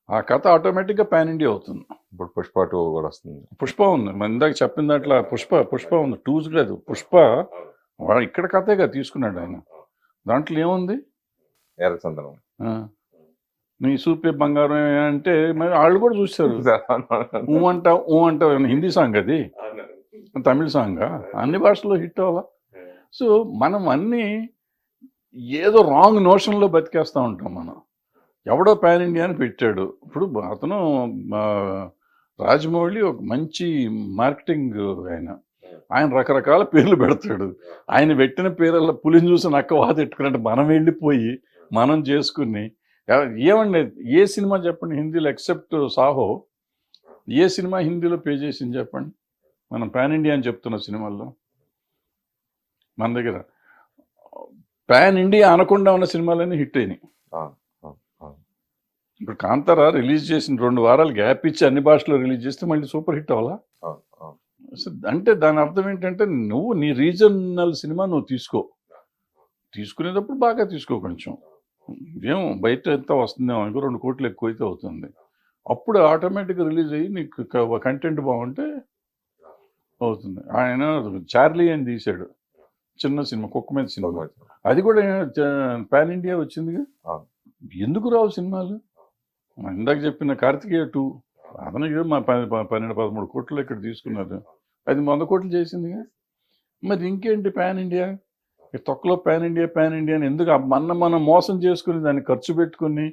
ఆ కథ ఆటోమేటిక్గా పాన్ ఇండియా అవుతుంది. ఇప్పుడు పుష్ప 2 కూడా వస్తుంది. పుష్ప ఉంది, మన ఇందాక చెప్పిన దాంట్లో పుష్ప ఉంది. 2 లేదు, పుష్ప ఇక్కడ కథేగా తీసుకున్నాడు ఆయన. దాంట్లో ఏముంది? ఎర్రచందనం, నీ సూపే బంగారం అంటే మరి వాళ్ళు కూడా చూస్తారు. ఊ అంటావు హిందీ సాంగ్, అది తమిళ సాంగ్, అన్ని భాషల్లో హిట్ అవ్వాలా. సో మనం అన్నీ ఏదో రాంగ్ నోషన్లో బతికేస్తూ ఉంటాం. మనం ఎవడో పాన్ ఇండియా అని పెట్టాడు. ఇప్పుడు అతను రాజమౌళి ఒక మంచి మార్కెటింగ్ ఆయన రకరకాల పేర్లు పెడతాడు. ఆయన పెట్టిన పేర్ల పులిని చూసి నక్క వాత ఎట్టుకున్నట్టు మనం వెళ్ళిపోయి మనం చేసుకుని, ఏమండి ఏ సినిమా చెప్పండి హిందీలో ఎక్సెప్ట్ సాహో, ఏ సినిమా హిందీలో పే చేసింది చెప్పండి? మనం పాన్ ఇండియా అని చెప్తున్న సినిమాల్లో మన దగ్గర పాన్ ఇండియా అనకుండా ఉన్న సినిమాలన్నీ హిట్ అయినాయి. ఇప్పుడు కాంతారా రిలీజ్ చేసిన 2 వారాలు గ్యాప్ ఇచ్చి అన్ని భాషలో రిలీజ్ చేస్తే మళ్ళీ సూపర్ హిట్ అవ్వాలా? అంటే దాని అర్థం ఏంటంటే, నువ్వు నీ రీజనల్ సినిమా నువ్వు తీసుకునేటప్పుడు బాగా తీసుకో. కొంచెం ఏం బయట ఎంత వస్తుందేమో ఇంకో 2 కోట్లు ఎక్కువైతే అవుతుంది. అప్పుడు ఆటోమేటిక్గా రిలీజ్ అయ్యి నీకు కంటెంట్ బాగుంటే అవుతుంది. ఆయన చార్లీ అని తీశాడు, చిన్న సినిమా, కుక్క మీద సినిమా. అది కూడా పాన్ ఇండియా వచ్చిందిగా. ఎందుకు రావు సినిమాలు? ఇందాక చెప్పిన కార్తికేయ 2 అతనికి మా 12-13 కోట్లు ఇక్కడ తీసుకున్నారు. అది 100 కోట్లు చేసిందిగా. మరి ఇంకేంటి పాన్ ఇండియా? ఈ తొక్కలో పాన్ ఇండియా అని ఎందుకు మనం మోసం చేసుకుని దాన్ని ఖర్చు పెట్టుకుని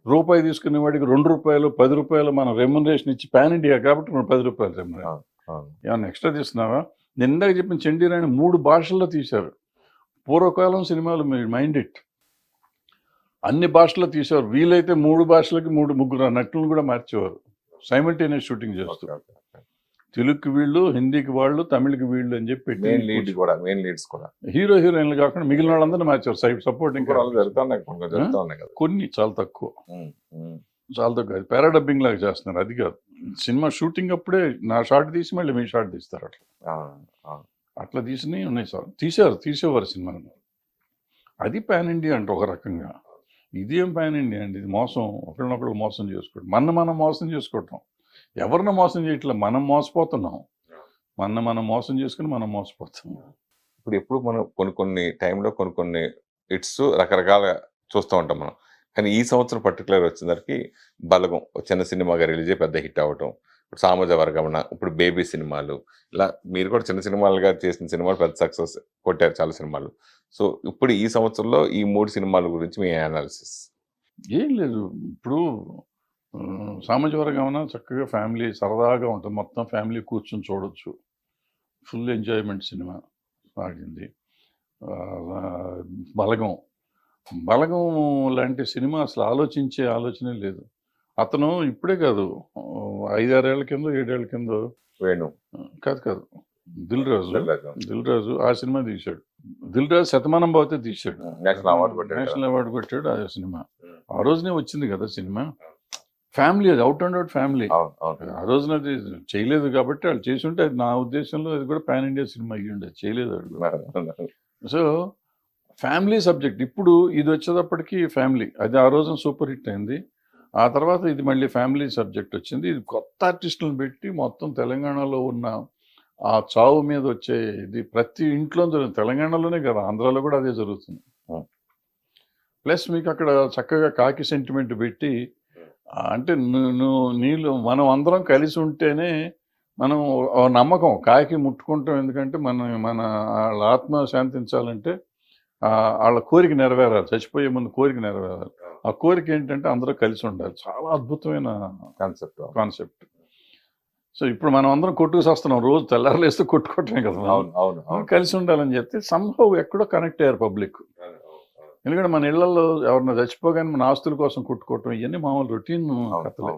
రూపాయి తీసుకునే వాడికి ₹2 ₹10 మనం రెమ్యునరేషన్ ఇచ్చి పాన్ ఇండియా కాబట్టి ₹10 రెమ్యునరేషన్ ఏమన్నా ఎక్స్ట్రా తీస్తున్నావా? నేను ఇందాక చెప్పిన చండీరాణి 3 భాషల్లో తీశారు. పూర్వకాలం సినిమాలు మీరు మైండ్ ఇట్ అన్ని భాషల్లో తీశారు. వీలైతే 3 భాషలకి 3 నటులను కూడా మార్చేవారు సైమల్టేనియస్ షూటింగ్ చేస్తూ. తెలుగుకి వీళ్ళు, హిందీకి వాళ్ళు, తమిళకి వీళ్ళు అని చెప్పి మెయిన్ లీడ్స్ కూడా హీరో హీరోయిన్లు కాకుండా మిగిలిన వాళ్ళందరినీ మార్చారు సపోర్టింగ్. జరుగుతున్నాయి కదా కొన్ని చాలా తక్కువ. అది పారాడబ్బింగ్ లాగా చేస్తున్నారు. అది కాదు సినిమా షూటింగ్ అప్పుడే నా షార్ట్ తీసి మళ్ళీ మీ షార్ట్ తీస్తారు. అట్లా తీసినవి ఉన్నాయి సార్. తీసేవారు సినిమాను. అది పాన్ ఇండియా అంటే ఒక రకంగా. ఇదేం పాన్ ఇండియా అండి? ఇది మోసం. ఒకరినొకరు మోసం చేసుకోవడం, మనం మోసం చేసుకోవటం. ఎవరిని మోసం చేయట్లే, మనం మోసపోతున్నాం. మనం మోసం చేసుకుని మనం మోసపోతున్నాం. ఇప్పుడు ఎప్పుడు మనం కొన్ని టైంలో కొన్ని హిట్స్ రకరకాల చూస్తూ ఉంటాం మనం. కానీ ఈ సంవత్సరం పర్టికులర్ వచ్చేసరికి బలగం చిన్న సినిమాగా రిలీజ్ అయ్యి పెద్ద హిట్ అవ్వటం, ఇప్పుడు సామాజ వర్గమన, ఇప్పుడు బేబీ సినిమాలు, ఇలా మీరు కూడా చిన్న సినిమాలుగా చేసిన సినిమాలు పెద్ద సక్సెస్ కొట్టారు చాలా సినిమాలు. సో ఇప్పుడు ఈ సంవత్సరంలో ఈ 3 సినిమాల గురించి మీ అనాలిసిస్? ఏం లేదు, ఇప్పుడు సామాజిక వర్గమన చక్కగా ఫ్యామిలీ సరదాగా ఉంటుంది. మొత్తం ఫ్యామిలీ కూర్చొని చూడొచ్చు. ఫుల్ ఎంజాయ్మెంట్ సినిమా సాగింది. బలగం లాంటి సినిమా అసలు ఆలోచనే లేదు. అతను ఇప్పుడే కాదు, 5-6 ఏళ్ల కింద 7 ఏళ్ల కింద వేణు కాదు దిల్ రాజు ఆ సినిమా తీశాడు. దిల్ రాజు శతమానం బావితే తీశాడు, నేషనల్ అవార్డు కొట్టాడు. ఆ సినిమా ఆ రోజునే వచ్చింది కదా సినిమా. ఫ్యామిలీ, అది అవుట్ అండ్ అవుట్ ఫ్యామిలీ. ఆ రోజున అది చేయలేదు కాబట్టి వాళ్ళు చేసి ఉంటే అది నా ఉద్దేశంలో అది కూడా పాన్ ఇండియా సినిమా అయ్యి ఉండేది. చేయలేదు వాడు. So family subject. ఇప్పుడు ఇది వచ్చేటప్పటికి ఫ్యామిలీ, అది ఆ రోజున సూపర్ హిట్ అయింది. ఆ తర్వాత ఇది మళ్ళీ ఫ్యామిలీ సబ్జెక్ట్ వచ్చింది. ఇది కొత్త ఆర్టిస్టులను పెట్టి మొత్తం తెలంగాణలో ఉన్న ఆ చావు మీద వచ్చే ఇది ప్రతి ఇంట్లో జరుగుతుంది. తెలంగాణలోనే కదా, ఆంధ్రాలో కూడా అదే జరుగుతుంది. ప్లస్ మీకు అక్కడ చక్కగా కాకి సెంటిమెంట్ పెట్టి, అంటే నీళ్ళు మనం అందరం కలిసి ఉంటేనే మనం నమ్మకం కాకి ముట్టుకుంటాం. ఎందుకంటే మన వాళ్ళ ఆత్మ శాంతించాలంటే వాళ్ళ కోరిక నెరవేరాలి, చచ్చిపోయే ముందు కోరిక నెరవేరాలి. ఆ కోరిక ఏంటంటే అందరూ కలిసి ఉండాలి. చాలా అద్భుతమైన కాన్సెప్ట్. సో ఇప్పుడు మనం అందరం కొట్టుకుసేస్తున్నాం, రోజు తెల్లారలేస్తే కొట్టుకోవటమే కదా. కలిసి ఉండాలని చెప్తే సంహవ్ ఎక్కడో కనెక్ట్ అయ్యారు పబ్లిక్. ఎందుకంటే మన ఇళ్లలో ఎవరన్నా చచ్చిపోగానే మన ఆస్తుల కోసం కొట్టుకోవటం ఇవన్నీ మామూలు రొటీన్ కథలే.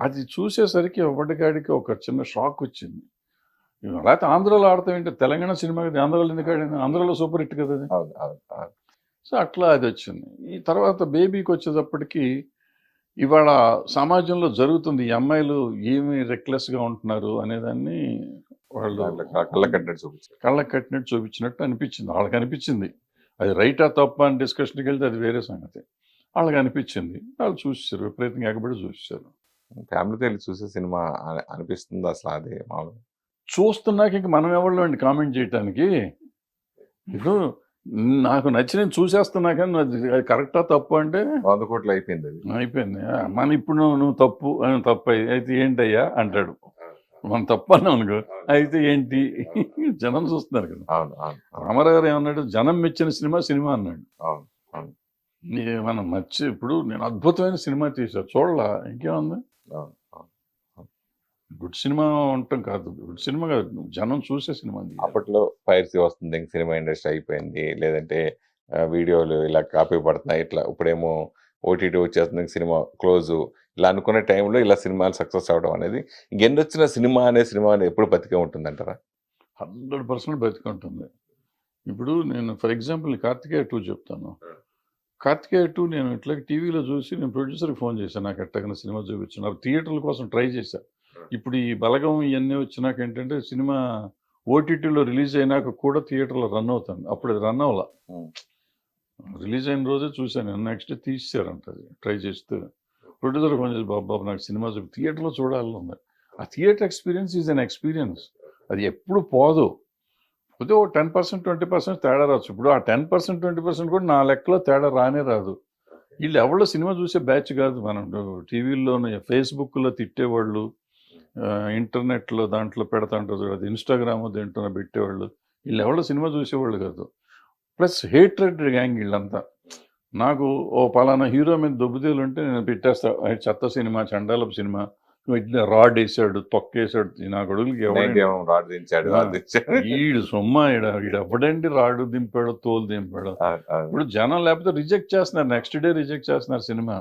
అది చూసేసరికి ఒకటికాడికి ఒక చిన్న షాక్ వచ్చింది. లేకపోతే ఆంధ్రాలో ఆడతాం ఏంటి, తెలంగాణ సినిమా కదా, ఆంధ్రాలో ఎందుకు ఆడింది, ఆంధ్రాలో సూపర్ హిట్ కదా అది. సో అట్లా అది వచ్చింది. ఈ తర్వాత బేబీకి వచ్చేటప్పటికి ఇవాళ సమాజంలో జరుగుతుంది, ఈ అమ్మాయిలు ఏమి రెక్లెస్గా ఉంటున్నారు అనేదాన్ని వాళ్ళు కళ్ళకు కట్టినట్టు చూపించినట్టు అనిపించింది. వాళ్ళకి అనిపించింది. అది రైటా తప్ప అని డిస్కషన్కి వెళ్తే అది వేరే సంగతి. వాళ్ళకి అనిపించింది, వాళ్ళు చూసేసారు, విపరీతంగా ఎగబడి చూసేసారు. ఫ్యామిలీతో వెళ్ళి చూసే సినిమా అనిపిస్తుంది అసలు. అదే మామూలు చూస్తున్నాక ఇంక మనం ఎవరిలో అండి కామెంట్ చేయటానికి. ఇప్పుడు నాకు నచ్చిన చూసేస్తున్నా కానీ అది కరెక్టా తప్పు అంటే 100 కోట్లు అయిపోయింది. మన ఇప్పుడు నువ్వు తప్పు అయితే ఏంటయ్యా అంటాడు. మనం తప్పు అన్నాం అనుకో, అయితే ఏంటి జనం చూస్తున్నారు కదా. రామారావు గారు ఏమన్నాడు, జనం మెచ్చిన సినిమా అన్నాడు. మనం ఇప్పుడు నేను అద్భుతమైన సినిమా తీసా చూడలా, ఇంకేముంది. గుడ్ సినిమా ఉండటం కాదు, గుడ్ సినిమా కాదు, జనం చూసే సినిమా. అప్పట్లో పైరసీ వస్తుంది, సినిమా ఇండస్ట్రీ అయిపోయింది, లేదంటే వీడియోలు ఇలా కాపీ పడుతున్నాయి, ఇట్లా ఇప్పుడేమో ఓటీటీ వచ్చేస్తుంది, సినిమా క్లోజు, ఇలా అనుకునే టైంలో ఇలా సినిమాలు సక్సెస్ అవ్వడం అనేది, ఇంకెందొచ్చిన సినిమా అనేది ఎప్పుడు బతికే ఉంటుందంటారా? 100% బతికే ఉంటుంది. ఇప్పుడు నేను ఫర్ ఎగ్జాంపుల్ కార్తికేయ 2 చెప్తాను. కార్తికేయ 2 నేను ఇట్లా టీవీలో చూసి నేను ప్రొడ్యూసర్కి ఫోన్ చేశాను, నాకు ఎట్టగన సినిమా చూపించాను. థియేటర్ల కోసం ట్రై చేశాను. ఇప్పుడు ఈ బలగం ఇవన్నీ వచ్చినాక ఏంటంటే సినిమా ఓటీటీలో రిలీజ్ అయినాక కూడా థియేటర్లో రన్ అవుతుంది. అప్పుడు అది రన్ అవ్వాల, రిలీజ్ అయిన రోజే చూశాను. నెక్స్ట్ తీసేశారంట. అది ట్రై చేస్తే ప్రొడ్యూసర్ ఫోన్ చేసి, బాబు నాకు సినిమా థియేటర్లో చూడాలని ఉంది. ఆ theatre experience is an experience, అది ఎప్పుడు పోదు. పోతే ఓ 10% 20% తేడా రావచ్చు. ఇప్పుడు ఆ 10% 20% కూడా నా లెక్కలో తేడా రానే రాదు. వీళ్ళు ఎవరో సినిమా చూసే బ్యాచ్ కాదు. మనం టీవీల్లోనే ఫేస్బుక్లో తిట్టేవాళ్ళు, ఇంటర్నెట్లో దాంట్లో పెడతా ఉంటారు, అది ఇన్స్టాగ్రామ్ దేంట్లో పెట్టేవాళ్ళు, వీళ్ళు ఎవరో సినిమా చూసేవాళ్ళు కాదు. ప్లస్ హేట్రెడ్ గ్యాంగ్ వీళ్ళంతా. నాకు ఓ పలానా హీరో మీద దొబ్బుదేలు ఉంటే నేను పెట్టేస్తా. చెత్త సినిమా, చండాలపు సినిమా, ఇట్లా రాడ్ వేసాడు, తొక్కేసాడు, నా కొడుకులకి ఎవడండి రాడ్ దించాడు ఆ, అది దించాడు. ఈడు సొమ్మ ఈడు ఎవడండి రాడు దింపాడు, తోలు దింపాడు. ఇప్పుడు జనం లేకపోతే రిజెక్ట్ చేస్తున్నారు, నెక్స్ట్ డే రిజెక్ట్ చేస్తున్నారు సినిమా.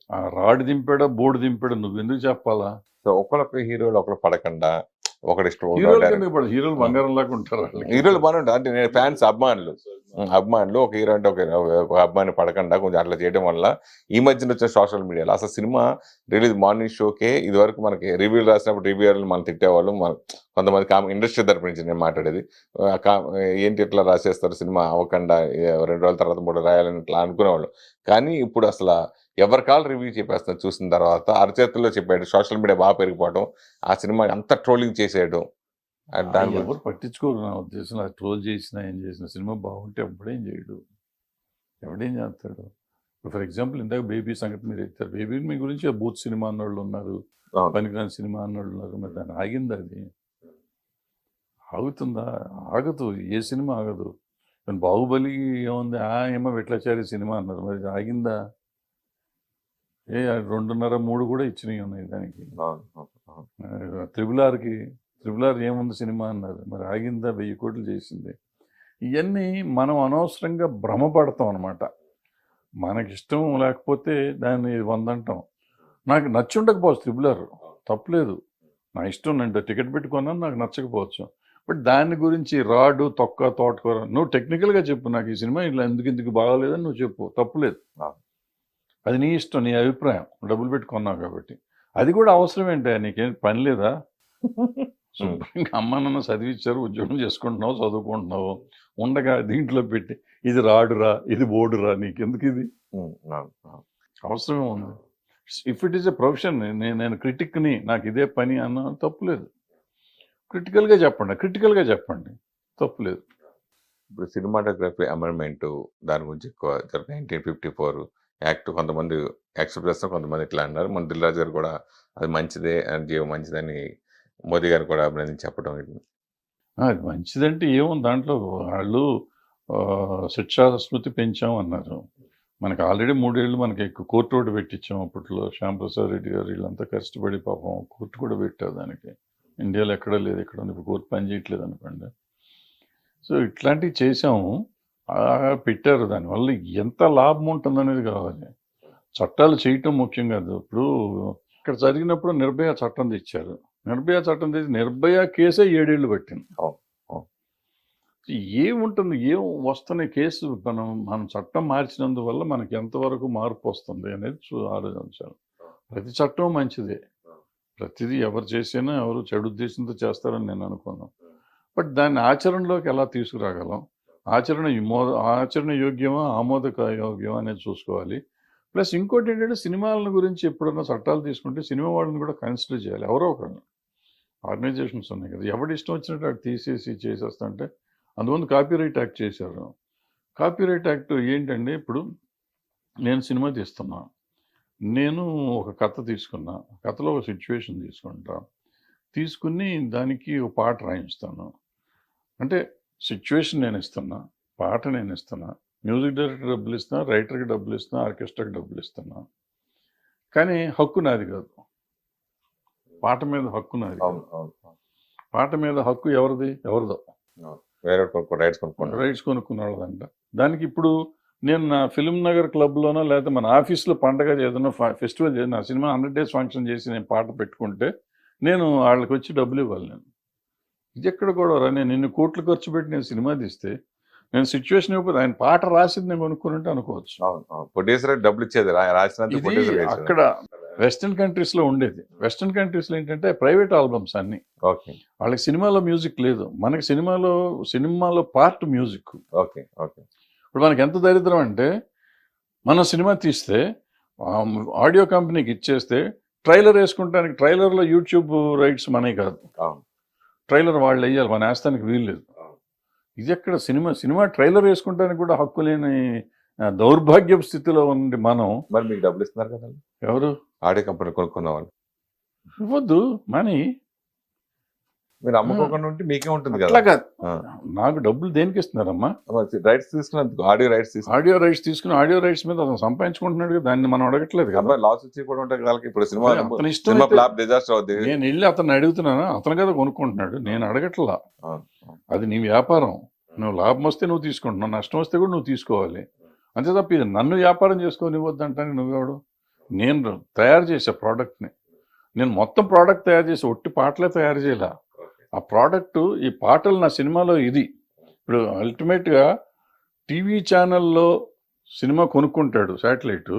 ఆ రాడ్ దింపాడో బోర్డు దింపాడో నువ్వు ఎందుకు చెప్పాలా? సో ఒకళ్ళకి హీరోలు ఒకళ్ళు పడకుండా ఒకటి హీరోలకి ఎందుకు పడదు? హీరోలు బంగారం లాగా ఉంటారు వాళ్ళకి. హీరోలు బాగానే ఉంటారు అంటే నేను ఫ్యాన్స్ అభిమానులు ఒక హీరో అంటే ఒక అభిమాని పడకుండా కొంచెం అట్లా చేయడం వల్ల ఈ మధ్యన వచ్చిన సోషల్ మీడియాలో అసలు సినిమా రిలీజ్ మార్నింగ్ షోకే ఇది వరకు మనకి రివ్యూలు రాసినప్పుడు రివ్యూలు మనం తిట్టేవాళ్ళు, కొంతమంది ఇండస్ట్రీ తరపు నుంచి నేను మాట్లాడేది ఏంటి ఇట్లా రాసేస్తారు సినిమా అవ్వకుండా 2 రోజుల తర్వాత 3 రాయాలని ఇట్లా అనుకునేవాళ్ళు. కానీ ఇప్పుడు అసలు ఎవరి కాల్ రివ్యూ చెప్పేస్తున్నారు చూసిన తర్వాత, అరచేతుల్లో చెప్పాడు, సోషల్ మీడియా బాగా పెరిగిపోవడం, ఆ సినిమా అంత ట్రోలింగ్ చేసేయడం దాని గురించి. ఎవరు పట్టించుకోరు నా ఉద్దేశం. ట్రోల్ చేసినా ఏం చేసినా సినిమా బాగుంటే ఎవడేం చేయడు, ఎవడేం చేస్తాడు. ఫర్ ఎగ్జాంపుల్ ఇందాక బేబీ సంగతి మీరు ఎత్తారు. బేబీ మీ గురించి బూత్ సినిమా అన్నోళ్ళు ఉన్నారు, పనికిరాని సినిమా అన్నోళ్ళు ఉన్నారు. మరి దాన్ని ఆగిందా? అది ఆగుతుందా? ఆగదు. ఏ సినిమా ఆగదు. బాహుబలి ఏముంది, ఏమో విట్లాచారి సినిమా అన్నారు, మరి ఆగిందా? 2.5-3 కూడా ఇచ్చినవి ఉన్నాయి దానికి. త్రిబుల్ ఆర్ ఏముంది సినిమా అన్నారు, మరి ఆగిందా? 1000 కోట్లు చేసింది. ఇవన్నీ మనం అనవసరంగా భ్రమపడతాం అనమాట. మనకిష్టం లేకపోతే దాన్ని 100 అంటాం. నాకు నచ్చి ఉండకపోవచ్చు త్రిబుల్ ఆర్, తప్పలేదు. నా ఇష్టం, నేను టికెట్ పెట్టుకున్నాను, నాకు నచ్చకపోవచ్చు. బట్ దాని గురించి రాడు, తొక్క, తోటకూర నువ్వు టెక్నికల్గా చెప్పు, నాకు ఈ సినిమా ఇట్లా ఎందుకు బాగాలేదని నువ్వు చెప్పు, తప్పులేదు. అది నీ ఇష్టం, నీ అభిప్రాయం, డబ్బులు పెట్టుకున్నావు కాబట్టి. అది కూడా అవసరం ఏంటి? నీకేం పని లేదా? శుభ్రంగా అమ్మ నాన్న చదివించారు, ఉద్యోగం చేసుకుంటున్నావు, చదువుకుంటున్నావు, ఉండగా దీంట్లో పెట్టి ఇది రాడురా, ఇది బోర్డురా, నీకెందుకు ఇది అవసరమే ఉంది? If it is a profession, నేను క్రిటిక్ని, నాకు ఇదే పని అన్న తప్పులేదు. క్రిటికల్గా చెప్పండి, తప్పులేదు. ఇప్పుడు సినిమాటోగ్రఫీ అమెండ్మెంట్ దాని గురించి ఎక్కువ 1954 యాక్ట్ కొంతమంది యాక్సెప్ట్ చేస్తారు, కొంతమంది ఇట్లా అన్నారు. మన దిల్ రాజు గారు కూడా అది మంచిదే, జీవో మంచిదని మోదీ గారు కూడా అభినందించి చెప్పడం. అది మంచిదంటే ఏముంది దాంట్లో? వాళ్ళు శిక్షా స్మృతి పెంచాం అన్నారు. మనకు ఆల్రెడీ 3 ఏళ్ళు మనకి ఎక్కువ కోర్టు కూడా పెట్టించాం. అప్పట్లో శ్యాంప్రసాద్ రెడ్డి గారు వీళ్ళంతా కష్టపడి పాపం కోర్టు కూడా పెట్టారు దానికి. ఇండియాలో ఎక్కడా లేదు, ఇక్కడ ఇప్పుడు కోర్టు పని చేయట్లేదు అనుకోండి. సో ఇట్లాంటివి చేసాము, పెట్టారు. దానివల్ల ఎంత లాభం ఉంటుందనేది కావాలి. చట్టాలు చేయటం ముఖ్యం కాదు. ఇప్పుడు ఇక్కడ జరిగినప్పుడు నిర్భయ చట్టం తెచ్చారు. నిర్భయ చట్టం తెచ్చి నిర్భయ కేసే 7 ఏళ్ళు పట్టింది. ఏముంటుంది, ఏం వస్తున్నాయి కేసు? మనం చట్టం మార్చినందువల్ల మనకి ఎంతవరకు మార్పు వస్తుంది అనేది ఆలోచించాలి. ప్రతి చట్టం మంచిదే, ప్రతిదీ ఎవరు చేసినా ఎవరు చెడు ఉద్దేశంతో చేస్తారని నేను అనుకున్నాను. బట్ దాన్ని ఆచరణలోకి ఎలా తీసుకురాగలం, ఆచరణ యోగ్యమా, ఆమోదక యోగ్యమా అనేది చూసుకోవాలి. ప్లస్ ఇంకోటి ఏంటంటే, సినిమాల గురించి ఎప్పుడన్నా చట్టాలు తీసుకుంటే సినిమా వాళ్ళని కూడా కన్సిడర్ చేయాలి. ఎవరో ఒకరిని, ఆర్గనైజేషన్స్ ఉన్నాయి కదా, ఎవరి ఇష్టం వచ్చినట్టు అటు తీసేసి చేసేస్తా అంటే. అందువల్ల కాపీరైట్ యాక్ట్ చేశారు. కాపీరైట్ యాక్ట్ ఏంటంటే, ఇప్పుడు నేను సినిమా తీస్తున్నా, నేను ఒక కథ తీసుకున్నా, కథలో ఒక సిచ్యువేషన్ తీసుకుని దానికి ఒక పాట రాయిస్తాను. అంటే సిచ్యువేషన్ నేను ఇస్తున్నా, పాట నేను ఇస్తున్నా, మ్యూజిక్ డైరెక్టర్ డబ్బులు ఇస్తున్నా, రైటర్కి డబ్బులు ఇస్తున్నా, ఆర్కెస్ట్రాకి డబ్బులు ఇస్తున్నా. కానీ హక్కు నాది కాదు. పాట మీద హక్కు నాది కాదు. పాట మీద హక్కు ఎవరిదో రైట్స్ కొనుక్కున్న వాళ్ళదంట. దానికి ఇప్పుడు నేను నా ఫిల్మ్ నగర్ క్లబ్లోనో లేకపోతే మన ఆఫీస్లో పండగ ఏదైనా ఫెస్టివల్ చేసి నా సినిమా 100 days ఫంక్షన్ చేసి నేను పాట పెట్టుకుంటే నేను వాళ్ళకి వచ్చి డబ్బులు ఇవ్వాలి. ఇది ఎక్కడ కూడా నేను ఇన్ని కోట్లు ఖర్చు పెట్టి నేను సినిమా తీస్తే నేను సిచ్యువేషన్ ఇవ్వకపోతే ఆయన పాట రాసింది నేను కొనుక్కుంటే అనుకోవచ్చు. డబ్బులు ఇచ్చేది అక్కడ వెస్టర్న్ కంట్రీస్లో ఉండేది. వెస్టర్న్ కంట్రీస్లో ఏంటంటే ప్రైవేట్ ఆల్బమ్స్ అన్ని, వాళ్ళకి సినిమాలో మ్యూజిక్ లేదు. మనకి సినిమాలో పార్ట్ మ్యూజిక్. ఇప్పుడు మనకి ఎంత దరిద్రం అంటే, మనం సినిమా తీస్తే ఆడియో కంపెనీకి ఇచ్చేస్తే ట్రైలర్ వేసుకుంటానికి, ట్రైలర్లో యూట్యూబ్ రైట్స్ మనవి కాదు, ట్రైలర్ వాళ్ళు వేయాలి, మన వేస్తానికి వీల్లేదు. ఇది ఎక్కడ సినిమా ట్రైలర్ వేసుకుంటానికి కూడా హక్కు లేని దౌర్భాగ్యపు స్థితిలో ఉంది మనం. మరి మీకు డబ్బులు ఇస్తున్నారు కదా ఎవరు? ఆడియో కంపెనీ కొనుక్కున్న వాళ్ళు. ఇవ్వద్దు మనీ. మీరు అమ్ముకోకుండా ఉంటే మీకే ఉంటుంది కదా. అట్లాగా ఆ. నాకు డబ్బులు దేనికి ఇస్తున్నారమ్మా? రైట్స్ తీసుకున్నందుకు, ఆడియో రైట్స్ తీసుకుని ఆడియో రైట్స్ తీసుకుని ఆడియో రైట్స్ మీద అతను సంపాదించుకుంటున్నాడు కదా, దాన్ని మనం అడగట్లేదు కదా. లాస్ వచ్చి కూడా ఉంటాయి వాళ్ళకి. ఇప్పుడు సినిమా అదే అతని ఇష్టం సినిమా అయితే ఫ్లాప్ డిజాస్టర్ అవుద్ది. నేను వెళ్ళి అతను అడుగుతున్నాను, అతను కదా కొనుక్కుంటున్నాడు, నేను అడగట్లా. అవును, అవును. అది నీ వ్యాపారం, నువ్వు లాభం వస్తే నువ్వు తీసుకుంటున్నావు, నష్టం వస్తే కూడా నువ్వు తీసుకోవాలి. అంతే తప్ప ఇది నన్ను వ్యాపారం చేసుకోనివ్వద్దంటాను. నువ్వెవడు? నేను తయారు చేసే ప్రోడక్ట్ని, నేను మొత్తం ప్రోడక్ట్ తయారు చేసి ఒట్టి పాటలే తయారు చేయలే. ఆ ప్రోడక్ట్, ఈ పాటలు నా సినిమాలో ఇది. ఇప్పుడు అల్టిమేట్గా టీవీ ఛానల్లో సినిమా కొనుక్కుంటాడు శాటిలైట్,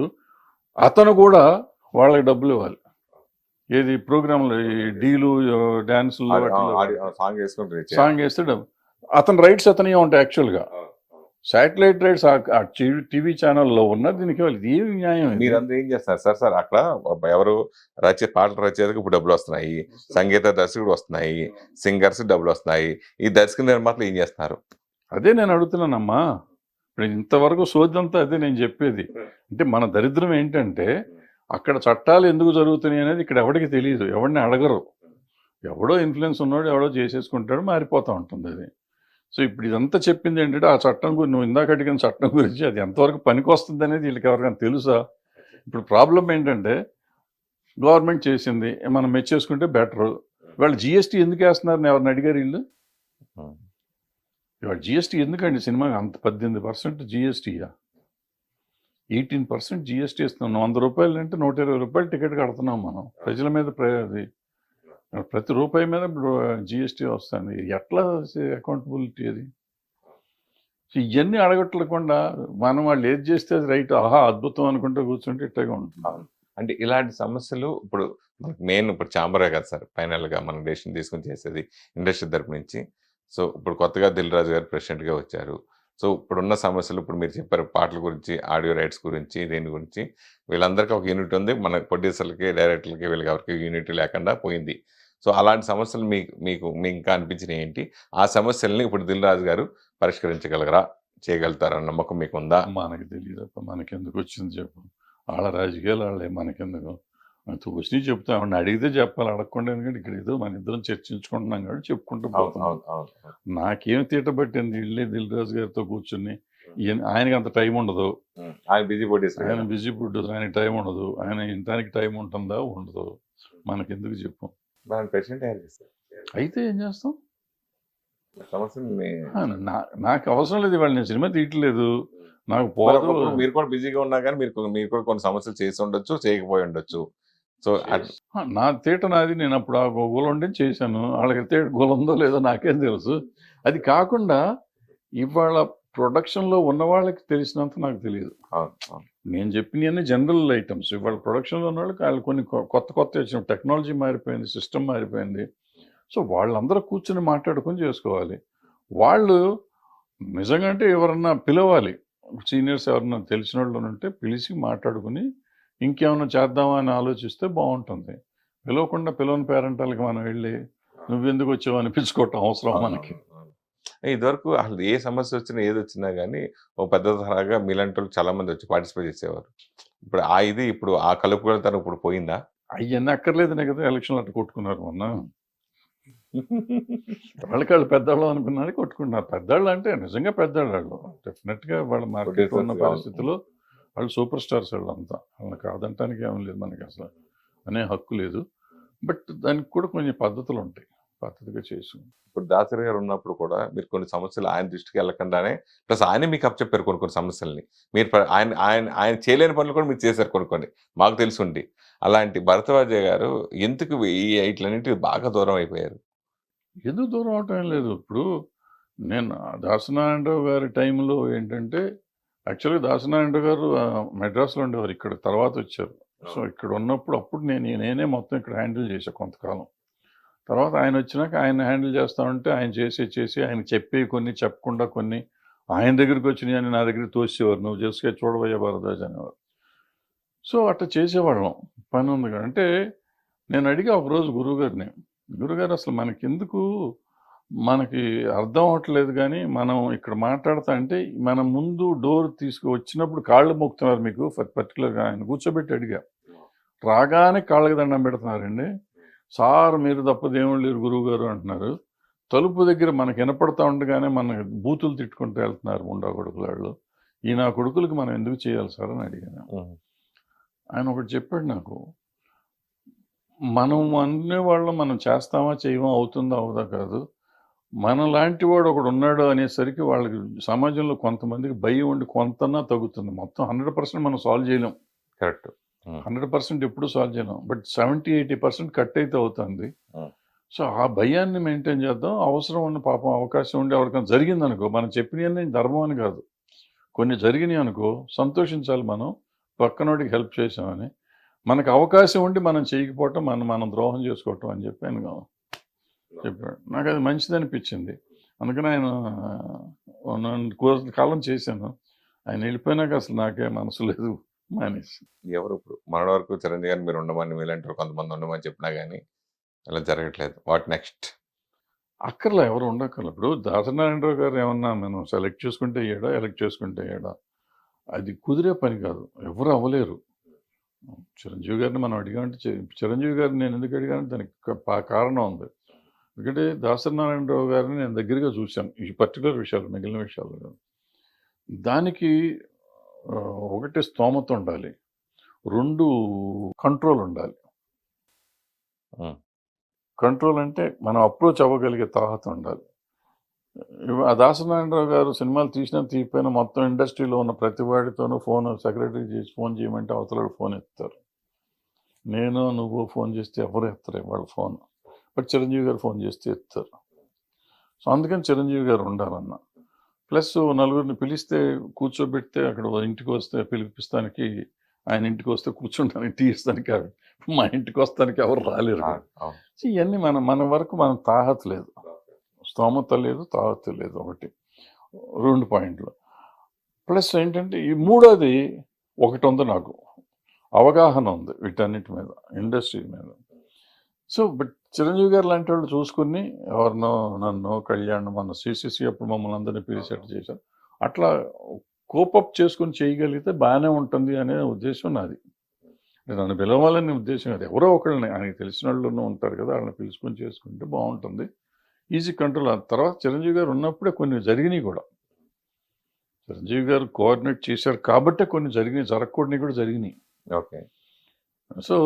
అతను కూడా వాళ్ళకి డబ్బులు ఇవ్వాలి. ఏది ప్రోగ్రాంలు, ఈ డీలు, డ్యాన్సులు, సాంగ్ వేసుకుంటే సాంగ్ వేస్తే డబ్బు. అతని రైట్స్ అతనే ఉంటాయి యాక్చువల్గా. శాటిలైట్ రైట్స్ ఆ టీవీ ఛానల్లో ఉన్న దీనికి వాళ్ళు ఏమి న్యాయం ఇది? మీరందరూ ఏం చేస్తారు సార్? సార్ అక్కడ ఎవరు పాటలు రచయితకు ఇప్పుడు డబ్బులు వస్తున్నాయి, సంగీత దర్శకుడు వస్తున్నాయి, సింగర్స్ డబ్బులు వస్తున్నాయి, ఈ దర్శక నిర్మాతలు ఏం చేస్తున్నారు? అదే నేను అడుగుతున్నానమ్మా. ఇప్పుడు ఇంతవరకు సోదంతా అదే నేను చెప్పేది. అంటే మన దరిద్రం ఏంటంటే అక్కడ చట్టాలు ఎందుకు జరుగుతున్నాయి అనేది ఇక్కడ ఎవరికి తెలియదు, ఎవరిని అడగరు. ఎవడో ఇన్ఫ్లుయెన్స్ ఉన్నాడు, ఎవడో చేసేసుకుంటాడు, మారిపోతూ ఉంటుంది అది. సో ఇప్పుడు ఇదంతా చెప్పింది ఏంటంటే ఆ చట్టం గురించి, నువ్వు ఇందాక అడిగిన చట్టం గురించి, అది ఎంతవరకు పనికి వస్తుంది అనేది వీళ్ళకి ఎవరికైనా తెలుసా? ఇప్పుడు ప్రాబ్లం ఏంటంటే గవర్నమెంట్ చేసింది, మనం మెచ్చేసుకుంటే బెటరు. వాళ్ళు జిఎస్టీ ఎందుకు వేస్తున్నారని ఎవరిని అడిగారు వీళ్ళు? ఇవాళ జిఎస్టీ ఎందుకండి సినిమాకి అంత 18% జిఎస్టీయా? 18% జిఎస్టీ ఇస్తున్నాం. 100 రూపాయలు అంటే 120 రూపాయలు టికెట్ కడుతున్నాం మనం. ప్రజల మీద అది ప్రతి రూపాయి మీద ఇప్పుడు జిఎస్టీ వస్తుంది. ఎట్లా అకౌంటబిలిటీ అది? సో ఇవన్నీ అడగట్లేకుండా మనం వాళ్ళు ఏది చేస్తే అది రైట్, ఆహా అద్భుతం అనుకుంటూ కూర్చుంటే ఇట్లాగే ఉంటుంది. అంటే ఇలాంటి సమస్యలు ఇప్పుడు మనకి మెయిన్ ఇప్పుడు ఛాంబరే కదా సార్ ఫైనల్గా మన డెసిషన్ తీసుకుని చేసేది ఇండస్ట్రీ తరపు నుంచి. సో ఇప్పుడు కొత్తగా దిల్ రాజు గారు ప్రెసిడెంట్గా వచ్చారు. సో ఇప్పుడున్న సమస్యలు ఇప్పుడు మీరు చెప్పారు, పాటల గురించి, ఆడియో రైట్స్ గురించి, దేని గురించి వీళ్ళందరికీ ఒక యూనిట్ ఉంది, మన ప్రొడ్యూసర్లకి, డైరెక్టర్లకి, వీళ్ళకి ఎవరికి యూనిట్ లేకుండా పోయింది. సో అలాంటి సమస్యలు మీకు ఇంకా అనిపించినవి ఏంటి? ఆ సమస్యల్ని ఇప్పుడు దిల్ రాజు గారు పరిష్కరించగలగరా, చేయగలుగుతారన్న నమ్మకం మీకు ఉందా? మనకి తెలియదు, మనకెందుకు వచ్చింది చెప్పు. వాళ్ళ రాజకీయాలు వాళ్ళే, మనకెందుకు? వచ్చినాయి చెప్తాం, ఆవిడని అడిగితే చెప్పాలి, అడగకుండా. ఎందుకంటే ఇక్కడ ఏదో మన ఇద్దరం చర్చించుకుంటున్నాం కాబట్టి చెప్పుకుంటూ పోతున్నాం. నాకేం తీట పట్టింది ఇళ్ళే దిల్ రాజు గారితో కూర్చుని. ఆయనకి అంత టైం ఉండదు, ఆయన బిజీ ఆయన బిజీ ప్రొడ్యూసర్, ఆయనకి టైం ఉండదు. ఆయన ఇంటానికి టైం ఉంటుందా? ఉండదు. మనకెందుకు చెప్పు. అయితే ఏం చేస్తాం? నాకు అవసరం లేదు, ఇవాళ నేను సినిమా తీయట్లేదు, నాకు పోదు. మీరు కూడా బిజీగా ఉన్నా కానీ మీరు కూడా కొన్ని సమస్యలు చేసి ఉండొచ్చు, చేయకపోయి ఉండొచ్చు. సో నా తీట నాది, నేను అప్పుడు ఆ గోల ఉండి చేశాను. వాళ్ళకి తీట గోల ఉందో లేదో నాకేం తెలుసు. అది కాకుండా ఇవాళ ప్రొడక్షన్లో ఉన్న వాళ్ళకి తెలిసినంత నాకు తెలియదు. నేను చెప్పినవన్నీ జనరల్ ఐటమ్స్. ఇవాళ ప్రొడక్షన్లో ఉన్న వాళ్ళకి వాళ్ళు కొన్ని కొత్త వచ్చిన టెక్నాలజీ మారిపోయింది, సిస్టమ్ మారిపోయింది. సో వాళ్ళందరూ కూర్చొని మాట్లాడుకొని చేసుకోవాలి. వాళ్ళు నిజంగా అంటే ఎవరన్నా పిలవాలి, సీనియర్స్ ఎవరన్నా తెలిసిన వాళ్ళు ఉంటే పిలిచి మాట్లాడుకుని ఇంకేమన్నా చేద్దామా అని ఆలోచిస్తే బాగుంటుంది. పిలవని పేరెంటాలకి మనం వెళ్ళి నువ్వెందుకు వచ్చావు అనిపించుకోవటం అవసరం మనకి? ఇదివరకు అసలు ఏ సమస్య వచ్చినా ఏది వచ్చినా కానీ ఒక పెద్ద తరహాగా మీలాంటి వాళ్ళు చాలా మంది వచ్చి పార్టిసిపేట్ చేసేవారు. ఇప్పుడు ఇప్పుడు ఆ కలుపుకోవడం ఇప్పుడు పోయిందా? అవన్నీ అక్కర్లేదనే కదా ఎలక్షన్లు అట్లా కొట్టుకున్నారు మొన్న. వాళ్ళకి వాళ్ళు పెద్దవాళ్ళు అనుకున్నారు, కొట్టుకున్నారు. పెద్దవాళ్ళు అంటే నిజంగా పెద్దవాళ్ళు వాళ్ళు. డెఫినెట్గా వాళ్ళ మార్కెట్ ఉన్న పరిస్థితుల్లో వాళ్ళు సూపర్ స్టార్స్ వాళ్ళంతా. వాళ్ళని కాదంటానికి ఏం లేదు, మనకి అసలు అనే హక్కు లేదు. బట్ దానికి కూడా కొన్ని పద్ధతులు ఉంటాయి, పద్ధతిగా చేసు. ఇప్పుడు దాసరి గారు ఉన్నప్పుడు కూడా మీరు కొన్ని సమస్యలు ఆయన దృష్టికి వెళ్ళకుండానే, ప్లస్ ఆయనే మీకు అప్పచెప్పారు కొన్ని సమస్యల్ని. మీరు ఆయన చేయలేని పనులు కూడా మీరు చేశారు కొన్ని మాకు తెలిసి ఉండి. అలాంటి భరద్వాజ గారు ఎందుకు వీటిలన్నింటికి బాగా దూరం అయిపోయారు? ఎందుకు దూరం అవటం లేదు. ఇప్పుడు నేను దాసనారాయణరావు గారి టైంలో ఏంటంటే, యాక్చువల్గా దాసనారాయణరావు గారు మెడ్రాస్లో ఉండేవారు, ఇక్కడ తర్వాత వచ్చారు. సో ఇక్కడ ఉన్నప్పుడు అప్పుడు నేనే మొత్తం ఇక్కడ హ్యాండిల్ చేశాను కొంతకాలం. తర్వాత ఆయన వచ్చినాక ఆయన హ్యాండిల్ చేస్తా ఉంటే ఆయన చేసి ఆయన చెప్పేవి కొన్ని, చెప్పకుండా కొన్ని ఆయన దగ్గరికి వచ్చినాయి అని నా దగ్గరికి తోసేవారు. నువ్వు చేసుకే చూడబోయే భరద్వాజ్ అనేవారు. సో అట్లా చేసేవాళ్ళం, పని ఉంది కదా. అంటే నేను అడిగా ఒకరోజు గురుగారు అసలు మనకెందుకు, మనకి అర్థం అవ్వట్లేదు, కానీ మనం ఇక్కడ మాట్లాడతా అంటే మన ముందు డోర్ వచ్చినప్పుడు కాళ్ళు మొక్కుతున్నారు మీకు పర్టికులర్గా. ఆయన కూర్చోబెట్టి అడిగా, రాగానే కాళ్ళకి దండం పెడుతున్నారండి. సార్ మీరు తప్ప దేవుళ్ళు లేరు గురువు గారు అంటున్నారు. తలుపు దగ్గర మనకు వినపడతా ఉండగానే మన బూతులు తిట్టుకుంటూ వెళ్తున్నారు ముండా కొడుకులాళ్ళు. ఈ నా కొడుకులకి మనం ఎందుకు చేయాలి సార్ అని అడిగాను. ఆయన ఒకటి చెప్పాడు నాకు. మనం అనేవాళ్ళం మనం చేస్తామా చేయమా అవుతుందా అవుదా కాదు. మనలాంటి వాడు ఒకడు ఉన్నాడు అనేసరికి వాళ్ళకి సమాజంలో కొంతమందికి భయం ఉండి కొంతన్నా తగ్గుతుంది. మొత్తం 100% మనం సాల్వ్ చేయలేం. కరెక్ట్. 100% ఎప్పుడు సాల్వ్ చేయలేం. బట్ 70-80% కట్ అయితే అవుతుంది. సో ఆ భయాన్ని మెయింటైన్ చేద్దాం. అవసరం ఉన్న పాపం అవకాశం ఉండి ఎవరికైనా జరిగిందనుకో మనం చెప్పినవన్నీ ధర్మం అని కాదు. కొన్ని జరిగినాయి అనుకో సంతోషించాలి మనం. పక్కనోడికి హెల్ప్ చేసామని. మనకు అవకాశం ఉండి మనం చేయకపోవటం మనం ద్రోహం చేసుకోవటం అని చెప్పి ఆయన చెప్పాడు. నాకు అది మంచిది అనిపించింది. అందుకని ఆయన కాలం చేశాను. ఆయన వెళ్ళిపోయినాక అసలు నాకే మనసు లేదు మానేసి. ఎవరు ఇప్పుడు మన వరకు చిరంజీవి గారిని మీరు ఉండమని మీలాంటి కొంతమంది ఉండమని చెప్పినా కానీ అలా జరగట్లేదు. What next? అక్కర్లా ఎవరు ఉండక్కర్లా. ఇప్పుడు దాసనారాయణరావు గారు ఏమన్నా మనం సెలెక్ట్ చేసుకుంటే అయ్యాడా, ఎలక్ట్ చేసుకుంటే అయ్యాడా, అది కుదిరే పని కాదు. ఎవరు అవ్వలేరు. చిరంజీవి గారిని మనం అడిగామంటే చిరంజీవి గారిని నేను ఎందుకు అడిగానంటే దానికి కారణం ఉంది. ఎందుకంటే దాసనారాయణరావు గారిని నేను దగ్గరగా చూశాను ఈ పర్టికులర్ విషయాలు, మిగిలిన విషయాలు కాదు. దానికి ఒకటి స్తోమత ఉండాలి, 2 కంట్రోల్ ఉండాలి. కంట్రోల్ అంటే మనం అప్రోచ్ అవ్వగలిగే తాహత ఉండాలి. ఆ దాసనారాయణరావు గారు సినిమాలు తీసినా తీయకపోయినా మొత్తం ఇండస్ట్రీలో ఉన్న ప్రతి వాడితోనూ సెక్రటరీ చేసి ఫోన్ చేయమంటే అవతల ఫోన్ ఎత్తారు. నేను నువ్వు ఫోన్ చేస్తే ఎవరు ఎత్తరు వాళ్ళ ఫోన్. బట్ చిరంజీవి గారు ఫోన్ చేస్తే ఎత్తారు. సో అందుకని చిరంజీవి గారు ఉండాలన్న. ప్లస్ నలుగురిని పిలిస్తే కూర్చోబెడితే అక్కడ ఇంటికి వస్తే పిలిపిస్తానికి ఆయన ఇంటికి వస్తే కూర్చోడానికి టీ ఇస్తానికి మా ఇంటికి వస్తానికి ఎవరు రాలేరు. ఇవన్నీ మన వరకు మనం తాహత లేదు, స్తోమత లేదు, తాహత లేదు. 2 పాయింట్లు. ప్లస్ ఏంటంటే ఈ మూడోది ఒకటి ఉంది, నాకు అవగాహన ఉంది వీటన్నిటి మీద, ఇండస్ట్రీ మీద. సో బట్ చిరంజీవి గారు లాంటి వాళ్ళు చూసుకుని ఎవరినో నన్ను కళ్యాణ్ మన సిసిసి అప్పుడు మమ్మల్ని అందరినీ పిలిచేట్టు చేశారు. అట్లా కోపప్ చేసుకుని చేయగలిగితే బాగానే ఉంటుంది అనే ఉద్దేశం నాది. నన్ను పిలవాలనే ఉద్దేశం అది. ఎవరో ఒకళ్ళని ఆయనకి తెలిసిన వాళ్ళు ఉంటారు కదా, వాళ్ళని పిలుచుకొని చేసుకుంటే బాగుంటుంది, ఈజీ కంట్రోల్. ఆ తర్వాత చిరంజీవి గారు ఉన్నప్పుడే కొన్ని జరిగినాయి కూడా. చిరంజీవి గారు కోఆర్డినేట్ చేశారు కాబట్టే కొన్ని జరిగినాయి, జరగకూడని కూడా జరిగినాయి. ఓకే. సో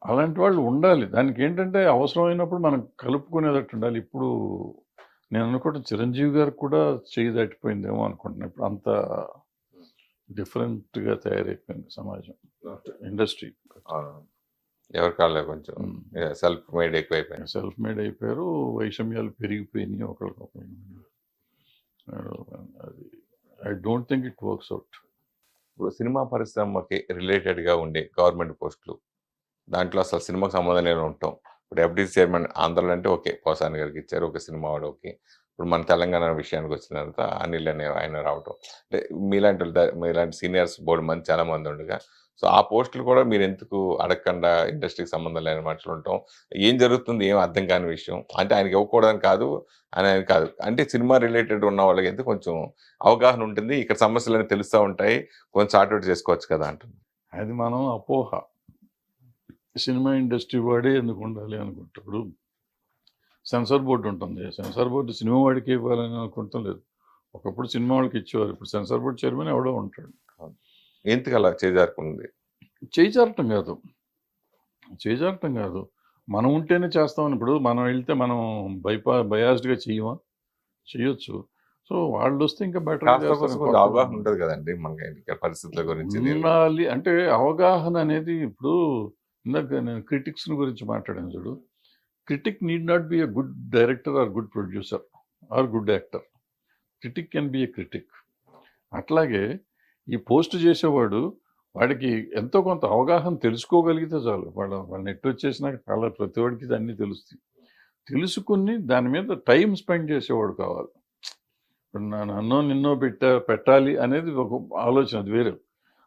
అలాంటి వాళ్ళు ఉండాలి. దానికి ఏంటంటే అవసరమైనప్పుడు మనం కలుపుకునేటట్టు ఉండాలి. ఇప్పుడు నేను అనుకుంటున్నా చిరంజీవి గారు కూడా చేయి దాటిపోయిందేమో అనుకుంటున్నాను. ఇప్పుడు అంత డిఫరెంట్గా తయారైపోయింది సమాజం, ఇండస్ట్రీ. ఎవరి కాళ్ళే కొంచెం సెల్ఫ్ మేడ్ ఎక్కువైపోయింది. సెల్ఫ్ మేడ్ అయిపోయారు, వైషమ్యాలు పెరిగిపోయినాయి ఒకరికొకరు. అది I don't think it works out. ఇప్పుడు సినిమా పరిశ్రమకి రిలేటెడ్గా ఉండే గవర్నమెంట్ పోస్టులు, దాంట్లో అసలు సినిమాకి సంబంధం లేని ఉంటాం. ఇప్పుడు ఎఫ్డీసీ చైర్మన్ ఆంధ్రలో అంటే ఓకే, పోసాని గారికి ఇచ్చారు, ఒక సినిమా వాడు ఓకే. ఇప్పుడు మన తెలంగాణ విషయానికి వచ్చిన తర్వాత అనిల్ అనే ఆయన రావటం, అంటే మీలాంటి సీనియర్స్ బోర్డు మంది చాలా మంది ఉండగా, సో ఆ పోస్టులు కూడా మీరు ఎందుకు అడగకుండా ఇండస్ట్రీకి సంబంధం లేని మనుషులు ఉంటాం, ఏం జరుగుతుంది ఏం అర్థం కాని విషయం. అంటే ఆయనకి ఇవ్వకూడదని కాదు అని కాదు, అంటే సినిమా రిలేటెడ్ ఉన్న వాళ్ళకి అయితే కొంచెం అవగాహన ఉంటుంది, ఇక్కడ సమస్యలు తెలుస్తూ ఉంటాయి, కొంచెం సార్ట్అవుట్ చేసుకోవచ్చు కదా అంటుంది. అది మనం అపోహ. సినిమా ఇండస్ట్రీ వాడే ఎందుకు ఉండాలి అనుకుంటే, ఇప్పుడు సెన్సార్ బోర్డు ఉంటుంది, సెన్సార్ బోర్డు సినిమా వాడికి ఇవ్వాలని అనుకుంటాం లేదు. ఒకప్పుడు సినిమా వాళ్ళకి ఇచ్చేవారు, ఇప్పుడు సెన్సార్ బోర్డు చైర్మన్ ఎవడో ఉంటాడు. ఎందుకు అలా చేజారుకుంది? చేజారటం కాదు, మనం ఉంటేనే చేస్తామని. ఇప్పుడు మనం వెళ్తే మనం బయాస్డ్గా చేయొచ్చు. సో వాళ్ళు వస్తే ఇంకా బెటర్ అవగాహన ఉంటుంది కదండి మనకి పరిస్థితుల గురించి. ఉండాలి అంటే అవగాహన అనేది. ఇప్పుడు ఇందాక నేను క్రిటిక్స్ గురించి మాట్లాడాను చూడు. Critic need not be a good director or good producer or good actor. Critic can be a critic. అట్లాగే ఈ పోస్ట్ చేసేవాడు వాడికి ఎంతో కొంత అవగాహన తెలుసుకోగలిగితే చాలు. వాళ్ళ నెట్ వచ్చేసినాక చాలా ప్రతి వాడికి అన్నీ తెలుసుకుని దాని మీద టైం స్పెండ్ చేసేవాడు కావాలి. ఇప్పుడు నన్నో నిన్నో పెట్టాలి అనేది ఒక ఆలోచన, అది వేరే.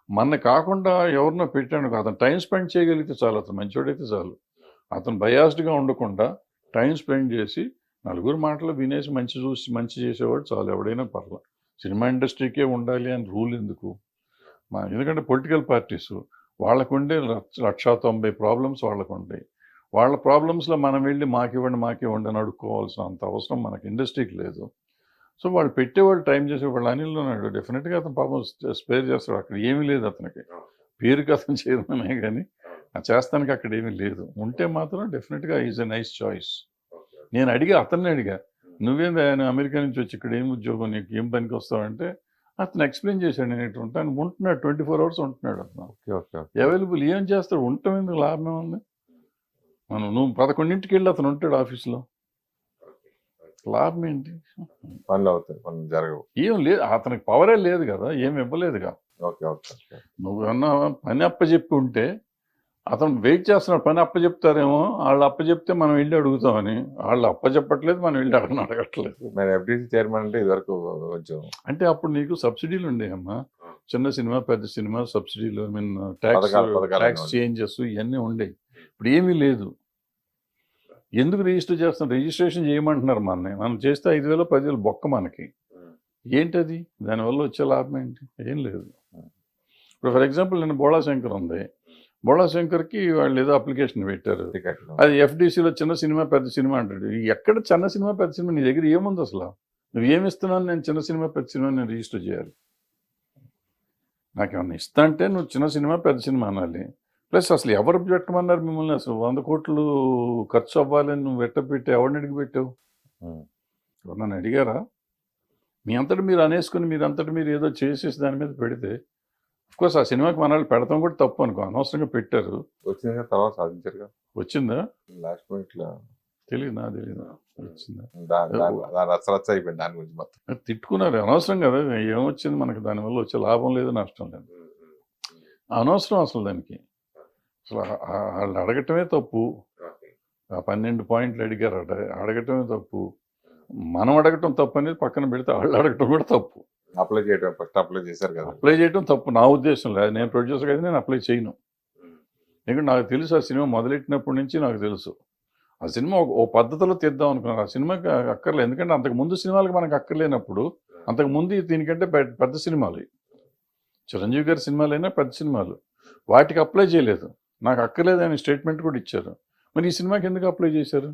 మన కాకుండా ఎవరినో పెట్టాను, అతను టైం స్పెండ్ చేయగలిగితే చాలు, అతను మంచివాడైతే చాలు. అతను బయాస్డ్గా ఉండకుండా టైం స్పెండ్ చేసి నలుగురు మాటలు వినేసి మంచి చేసేవాడు చాలు, ఎవడైనా పర్లేదు. సినిమా ఇండస్ట్రీకే ఉండాలి అని రూల్ ఎందుకు? ఎందుకంటే పొలిటికల్ పార్టీస్ వాళ్ళకు ఉండే 190 ప్రాబ్లమ్స్ వాళ్ళకు ఉంటాయి. వాళ్ళ ప్రాబ్లమ్స్లో మనం వెళ్ళి మాకివ్వండి అని అడుక్కోవాల్సిన అంత అవసరం మనకి ఇండస్ట్రీకి లేదు. సో వాళ్ళు పెట్టేవాళ్ళు టైం చేసేవాళ్ళు. అనిల్ ఉన్నాడు, డెఫినెట్గా అతను పాపం స్పేర్ చేస్తాడు. అక్కడ ఏమీ లేదు అతనికి, పేరుకి అతను చైర్మనే కానీ చేస్తానికి అక్కడ ఏమీ లేదు. ఉంటే మాత్రం డెఫినెట్గా ఈజ్ ఎ నైస్ చాయిస్. నేను అతన్ని అడిగా, నువ్వేంది ఆయన అమెరికా నుంచి వచ్చి ఇక్కడ ఏం ఉద్యోగం, నీకు ఏం పనికి వస్తావంటే అతను ఎక్స్ప్లెయిన్ చేశాడు, నేను ఇటు ఉంటాను. ఉంటున్నాడు 24 hours ఉంటున్నాడు అతను. అవైలబుల్. ఏం చేస్తాడు, ఉండటం ఎందుకు, లాభం ఉంది. నువ్వు 11ంటికి వెళ్ళి అతను ఉంటాడు ఆఫీస్లో, లాభం ఏంటి? పనులు అవుతాయి, పనులు జరగవు. ఏం లేదు, అతనికి పవరే లేదు కదా, ఏమి ఇవ్వలేదుగా. నువ్వు ఏమన్నా పని అప్పచెప్పి ఉంటే అతను వెయిట్ చేస్తున్నాడు, పని అప్పచెప్తారేమో, వాళ్ళు అప్పచెప్తే మనం వెళ్ళి అడుగుతామని. వాళ్ళు అప్పచెప్పట్లేదు, మనం వెళ్ళి అడగట్లేదు. ఎఫ్డీసీ చైర్మన్ అంటే ఇదివరకు కొంచెం అంటే అప్పుడు నీకు సబ్సిడీలు ఉండేవమ్మా, చిన్న సినిమా పెద్ద సినిమా సబ్సిడీలు, ఐ మీన్ ట్యాక్స్ చేంజెస్ ఇవన్నీ ఉండేవి. ఇప్పుడు ఏమీ లేదు. ఎందుకు రిజిస్టర్ చేస్తాం? రిజిస్ట్రేషన్ చేయమంటున్నారు మనం చేస్తే 5,000 10,000 బొక్క మనకి. ఏంటది, దానివల్ల వచ్చే లాభం ఏంటి? ఏం లేదు. ఇప్పుడు ఫర్ ఎగ్జాంపుల్ నేను బోళా శంకర్ ఉంది, బోళా శంకర్కి వాళ్ళు ఏదో అప్లికేషన్ పెట్టారు, అది ఎఫ్డీసీలో చిన్న సినిమా పెద్ద సినిమా అంటాడు. ఎక్కడ చిన్న సినిమా పెద్ద సినిమా? నీ దగ్గర ఏముంది అసలు? నువ్వు ఏమి ఇస్తున్నాను? నేను చిన్న సినిమా పెద్ద సినిమా నేను రిజిస్టర్ చేయాలి. నాకేమన్నా ఇస్తా అంటే నువ్వు చిన్న సినిమా పెద్ద సినిమా అనాలి. ప్లస్ అసలు ఎవరు పెట్టమన్నారు మిమ్మల్ని? అసలు 100 కోట్లు ఖర్చు అవ్వాలని నువ్వు పెట్టి ఎవరిని అడిగి పెట్టావు? ఎవరన్నా అడిగారా? మీ అంతటి మీరు అనేసుకుని మీరు ఏదో చేసేసి దాని మీద పెడితే, అఫ్కోర్స్ ఆ సినిమాకి మన వాళ్ళు పెడతాం కూడా తప్పు అనుకో, అనవసరంగా పెట్టారు. వచ్చిందా తర్వాత సాధించారు? వచ్చిందా? లాస్ట్ మినిట్లో తెలియదు, నా తెలియదు. వచ్చిందా? అయిపోయింది దాని గురించి మొత్తం తిట్టుకున్నారు, అనవసరం కదా. ఏమొచ్చింది మనకి? దానివల్ల వచ్చే లాభం లేదు, నష్టం లేదు, అనవసరం అసలు దానికి. అసలు వాళ్ళు అడగటమే తప్పు. ఆ 12 పాయింట్లు అడిగారు, అడగటమే తప్పు. మనం అడగటం తప్పు అనేది పక్కన పెడితే వాళ్ళు అడగటం కూడా తప్పు. అప్లై చేయడం, ఫస్ట్ అప్లై చేశారు కదా, అప్లై చేయడం తప్పు నా ఉద్దేశం లేదు. నేను ప్రొడ్యూసర్ అయితే నేను అప్లై చేయను. ఎందుకంటే నాకు తెలుసు, ఆ సినిమా మొదలెట్టినప్పటి నుంచి నాకు తెలుసు. ఆ సినిమా ఓ పద్ధతిలో తీద్దాం అనుకున్నాను. ఆ సినిమాకి అక్కర్లేదు, ఎందుకంటే అంతకు ముందు సినిమాలకు మనకు అక్కర్లేనప్పుడు, అంతకుముందు దీనికంటే పెద్ద సినిమాలు, చిరంజీవి గారి సినిమాలైనా పెద్ద సినిమాలు, వాటికి అప్లై చేయలేదు. నాకు అక్కర్లేదు అని స్టేట్మెంట్ కూడా ఇచ్చారు. మరి ఈ సినిమాకి ఎందుకు అప్లై చేశారు?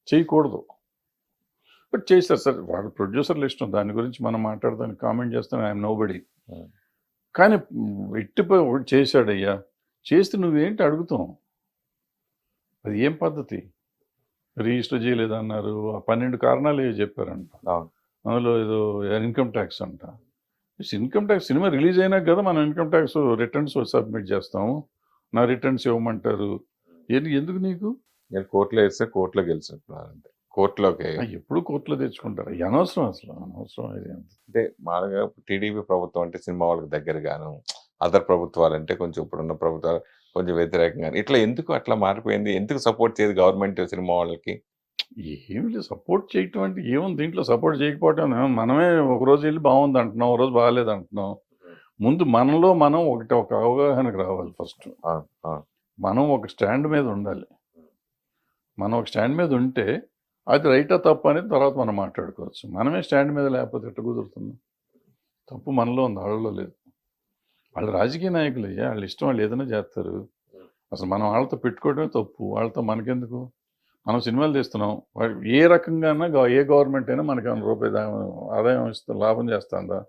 చేయకూడదు, బట్ చేశారు. సార్ వాళ్ళ ప్రొడ్యూసర్లు ఇష్టం, దాని గురించి మనం మాట్లాడదానికి కామెంట్ చేస్తాను, ఐఎమ్ నోబడి. కానీ చేశాడయ్యా, చేస్తే నువ్వేంటి అడుగుతాం? అది ఏం పద్ధతి? రిజిస్టర్ చేయలేదన్నారు, 12 కారణాలు ఏవో చెప్పారంట. అందులో ఏదో ఇన్కమ్ ట్యాక్స్ అంట. ఇన్కమ్ ట్యాక్స్ సినిమా రిలీజ్ అయినాక కదా మనం ఇన్కమ్ ట్యాక్స్ రిటర్న్స్ సబ్మిట్ చేస్తాము. నా రిటర్న్స్ ఇవ్వమంటారు. ఎందుకు నీకు? నేను కోర్టులో వేస్తే కోర్టులో గెలిచినట్టు, కోర్టులోకి ఎప్పుడు కోర్టులో తెచ్చుకుంటారు. అనవసరం, అసలు అనవసరం. ఇది అంటే మామూలుగా టీడీపీ ప్రభుత్వం అంటే సినిమా వాళ్ళకి దగ్గరగాను, అదర్ ప్రభుత్వాలు అంటే కొంచెం ఇప్పుడున్న ప్రభుత్వాలు కొంచెం వ్యతిరేకంగా, ఇట్లా ఎందుకు అట్లా మారిపోయింది? ఎందుకు సపోర్ట్ చేయదు గవర్నమెంట్ సినిమా వాళ్ళకి? ఏమి లేదు, సపోర్ట్ చేయటం అంటే ఏముంది దీంట్లో? సపోర్ట్ చేయకపోవటం, మనమే ఒక రోజు వెళ్ళి బాగుంది అంటున్నాం, ఒక రోజు బాగాలేదు అంటున్నాం. ముందు మనలో మనం ఒక అవగాహనకు రావాలి. ఫస్ట్ మనం ఒక స్టాండ్ మీద ఉండాలి. మనం ఒక స్టాండ్ మీద ఉంటే అది రైటా తప్పు అనేది తర్వాత మనం మాట్లాడుకోవచ్చు. మనమే స్టాండ్ మీద లేకపోతే ఎట్లా కుదురుతుంది? తప్పు మనలో ఉంది, వాళ్ళలో లేదు. వాళ్ళు రాజకీయ నాయకులు అయ్యా, వాళ్ళ ఇష్టం, వాళ్ళు ఏదైనా చేస్తారు. అసలు మనం వాళ్ళతో పెట్టుకోవడమే తప్పు. వాళ్ళతో మనకెందుకు? మనం సినిమాలు తీస్తున్నాం, ఏ రకంగా ఏ గవర్నమెంట్ అయినా మనకి రూపాయి ఆదాయం ఇస్తుంది, లాభం చేస్తుందా?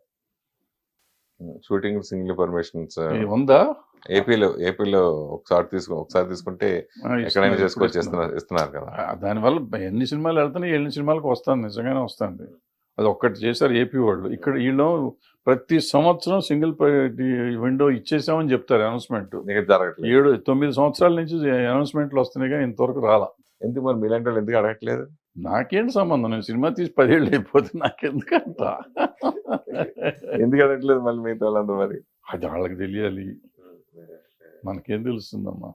షూటింగ్ సింగిల్ పర్మిషన్స్ ఉందా? ఏపీలో ఒకసారి తీసుకుంటే ఎక్కడైనా చేసుకొచ్చి ఇస్తున్నారు కదా. దానివల్ల ఎన్ని సినిమాలు వెళ్తున్నాయి, ఎన్ని సినిమాలకు వస్తుంది, నిజంగానే వస్తుంది. అది ఒక్కటి చేశారు ఏపీ వాళ్ళు. ఇక్కడ వీళ్ళు ప్రతి సంవత్సరం సింగిల్ విండో ఇచ్చేసామని చెప్తారు అనౌన్స్మెంట్. 7-9 సంవత్సరాల నుంచి అనౌన్స్మెంట్లు వస్తున్నాయి కానీ ఇంతవరకు రాలా. ఎందుకు మరి మీలాంటి వాళ్ళు ఎందుకు అడగట్లేదు? నాకేంటి సంబంధం? నేను సినిమా తీసి 10 ఏళ్ళు అయిపోతే నాకెందుకంట? ఎందుకు అడగట్లేదు మళ్ళీ మిగతా వాళ్ళందరూ? మరి అది వాళ్ళకి తెలియాలి, మనకేం తెలుస్తుందమ్మా.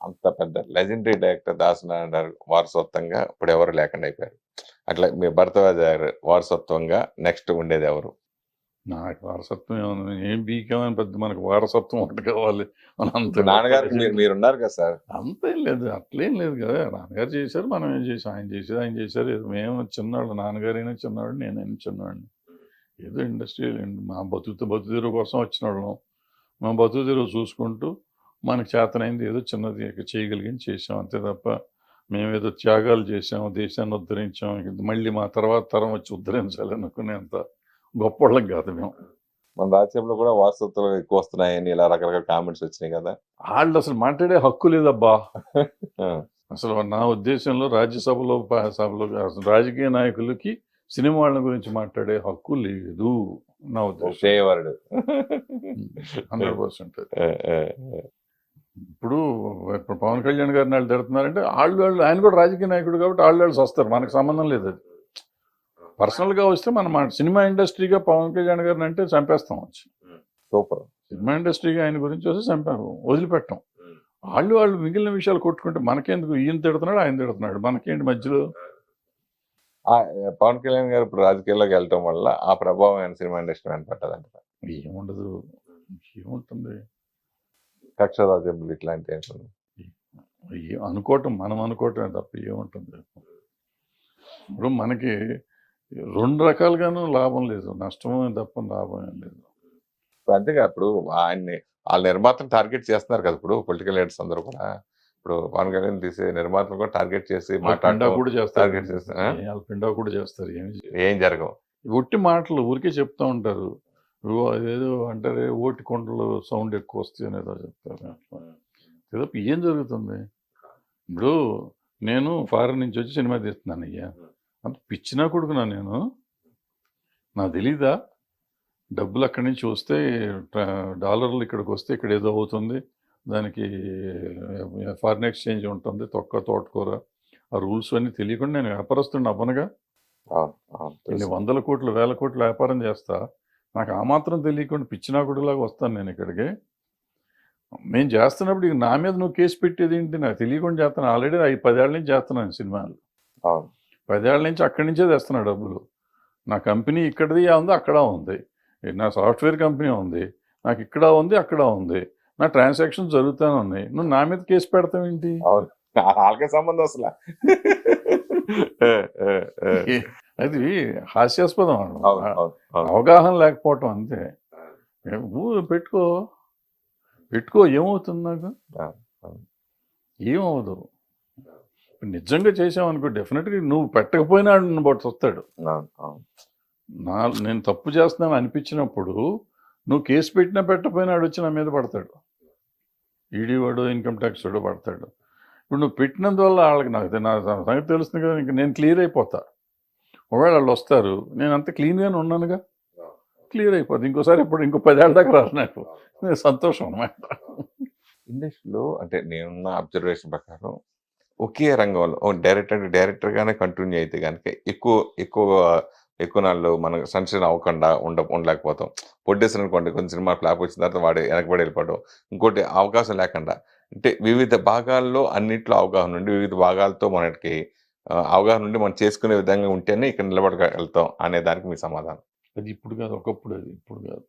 అంత పెద్ద లెజెండరీ డైరెక్టర్ దాసనారాయణ వారసత్వంగా ఇప్పుడు ఎవరు లేకుండా అయిపోయారు. అట్లా మీ భరద్వాజ్ గారు వారసత్వంగా నెక్స్ట్ ఉండేది ఎవరు? నాకు వారసత్వం ఏమన్నా, ఏం బీకేమని పెద్ద మనకు వారసత్వం ఒకటి కావాలి అని అంత. నాన్నగారు మీరున్నారు కదా సార్. అంతేం లేదు, అట్లేం లేదు కదా. నాన్నగారు చేశారు, మనం ఏం చేసాం, ఆయన చేశారు. మేము చిన్నవాళ్ళు, నాన్నగారైనా చిన్నవాడు, నేనైనా చిన్నవాడిని. ఏదో ఇండస్ట్రీ, మా బతుకుతీరు కోసం వచ్చిన వాళ్ళం. మా బతుకుతీరు చూసుకుంటూ మనకు చేతనైంది ఏదో చిన్నది చేయగలిగింది చేసాం అంతే తప్ప మేమేదో త్యాగాలు చేసాం, దేశాన్ని ఉద్ధరించాం, మళ్ళీ మా తర్వాత తరం వచ్చి ఉద్ధరించాలి అనుకునేంత గొప్పోళ్ళం కాదు మేము. మన రాజ్యంలో కూడా వారసత్వాలు ఎక్కువ వస్తున్నాయని ఇలా రకరకాల కామెంట్స్ వచ్చినాయి కదా. వాళ్ళు అసలు మాట్లాడే హక్కు లేదబ్బా. ఆ, అసలు నా ఉద్దేశంలో రాజ్యసభలో సభలో అసలు రాజకీయ నాయకులకి సినిమా వాళ్ళ గురించి మాట్లాడే హక్కు లేదు నా ఉద్దేశం. చేయవరుడు 100%. ఇప్పుడు పవన్ కళ్యాణ్ గారిని వాళ్ళు తిడుతున్నారంటే వాళ్ళు ఆయన కూడా రాజకీయ నాయకుడు కాబట్టి వాళ్ళు వస్తారు, మనకు సంబంధం లేదు. అది పర్సనల్గా వస్తే మనం సినిమా ఇండస్ట్రీగా పవన్ కళ్యాణ్ గారిని అంటే చంపేస్తాం వచ్చి. సూపర్. సినిమా ఇండస్ట్రీగా ఆయన గురించి వస్తే చంపాము, వదిలిపెట్టాం. వాళ్ళు మిగిలిన విషయాలు కొట్టుకుంటే మనకెందుకు, ఈయన తిడుతున్నాడు ఆయన తిడుతున్నాడు, మనకేంటి మధ్యలో. పవన్ కళ్యాణ్ గారు ఇప్పుడు రాజకీయాల్లోకి వెళ్ళటం వల్ల ఆ ప్రభావం ఆయన సినిమా ఇండస్ట్రీ మీద పట్టదంట. ఏముండదు, ఏముంటుంది, కక్ష రాజ్యములు ఇట్లాంటి అనుకోవటం, మనం అనుకోవటమే తప్ప ఏముంటుంది. ఇప్పుడు మనకి 2 రకాలుగాను లాభం లేదు, నష్టమే తప్ప లాభం ఏం లేదు. అంతేగా ఇప్పుడు ఆయన్ని వాళ్ళ నిర్మాతను టార్గెట్ చేస్తున్నారు కదా ఇప్పుడు పొలిటికల్ లీడర్స్ అందరూ కూడా. ఇప్పుడు పవన్ కళ్యాణ్ తీసే నిర్మాతలు కూడా టార్గెట్ చేసి పిండా కూడా చేస్తారు, టార్గెట్ చేస్తారు. పిండా కూడా చేస్తారు, ఏం జరగవు, ఒట్టి మాటలు ఊరికే చెప్తా ఉంటారు. ఏదో అంటారే ఓటి కొండలు సౌండ్ ఎక్కువ వస్తాయి అనేదో చెప్తారు. ఏదో ఏం జరుగుతుంది. ఇప్పుడు నేను ఫారెన్ నుంచి వచ్చి సినిమా తీస్తున్నాను అయ్యా, అంత పిచ్చినా కొడుకున్నా నేను, నాకు తెలీదా డబ్బులు అక్కడి నుంచి వస్తే డాలర్లు ఇక్కడికి వస్తే ఇక్కడ ఏదో అవుతుంది, దానికి ఫారిన్ ఎక్స్చేంజ్ ఉంటుంది, తోటకూర, ఆ రూల్స్ అన్నీ తెలియకుండా నేను వ్యాపారస్తుడిని అవ్వనుగా. ఇన్ని 100 కోట్లు 1000 కోట్లు వ్యాపారం చేస్తా, నాకు ఆ మాత్రం తెలియకుండా పిచ్చినాకుడిలాగా వస్తాను నేను ఇక్కడికి. నేను చేస్తున్నప్పుడు ఇక నా మీద నువ్వు కేసు పెట్టేది ఏంటి, నాకు తెలియకుండా చేస్తాను. ఆల్రెడీ 10 ఏళ్ళ నుంచి చేస్తున్నాను సినిమాలు, 10 ఏళ్ళ నుంచి అక్కడి నుంచే తెస్తున్నా డబ్బులు. నా కంపెనీ ఇక్కడది ఉంది, అక్కడ ఉంది, నా సాఫ్ట్వేర్ కంపెనీ ఉంది, నాకు ఇక్కడ ఉంది, అక్కడ ఉంది, నా ట్రాన్సాక్షన్స్ జరుగుతూనే ఉన్నాయి. నువ్వు నా మీద కేసు పెడతావు ఏంటి? వాళ్ళకే సంబంధం అసలు. అది హాస్యాస్పదం, అవగాహన లేకపోవటం అంతే. పెట్టుకో ఏమవుతుంది, నాకు ఏమవుదు. నిజంగా చేసావనుకో డెఫినెట్గా నువ్వు పెట్టకపోయినా నన్ను బట్టి వస్తాడు. నేను తప్పు చేస్తున్నాను అనిపించినప్పుడు నువ్వు కేసు పెట్టినా పెట్టకపోయినాడు వచ్చి నా మీద పడతాడు, ఈడీ వాడు ఇన్కమ్ ట్యాక్స్ వాడు పడతాడు. ఇప్పుడు నువ్వు పెట్టినందువల్ల వాళ్ళకి నాకు నా సంగతి తెలుస్తుంది కదా, ఇంక నేను క్లియర్ అయిపోతా. ఒకవేళ వాళ్ళు వస్తారు, నేను అంత క్లీన్గానే ఉన్నానుగా, క్లియర్ అయిపోతుంది. ఇంకోసారి ఇంకో 10 ఏళ్ళ దాకా రాదు, నాకు సంతోషం అన్నమాట. ఇండస్ట్రీలో అంటే నేనున్న అబ్జర్వేషన్ ప్రకారం ఒకే రంగంలో డైరెక్టర్గానే కంటిన్యూ అయితే కనుక ఎక్కువ నాళ్ళు మనకు సన్షన్ అవ్వకుండా ఉండలేకపోతాం. ప్రొడ్యూసర్ అనుకోండి, కొన్ని సినిమా ఫ్లాప్ వచ్చిన తర్వాత వాడు వెనకబడి వెళ్ళిపోవడం, ఇంకోటి అవకాశం లేకుండా, అంటే వివిధ భాగాల్లో అన్నింటిలో అవగాహన ఉండి వివిధ భాగాలతో మనకి అవగాహన ఉండి మనం చేసుకునే విధంగా ఉంటేనే ఇక్కడ నిలబడగలుగుతాం అనే దానికి మీ సమాధానం. అది ఇప్పుడు కాదు, ఒకప్పుడు, అది ఇప్పుడు కాదు.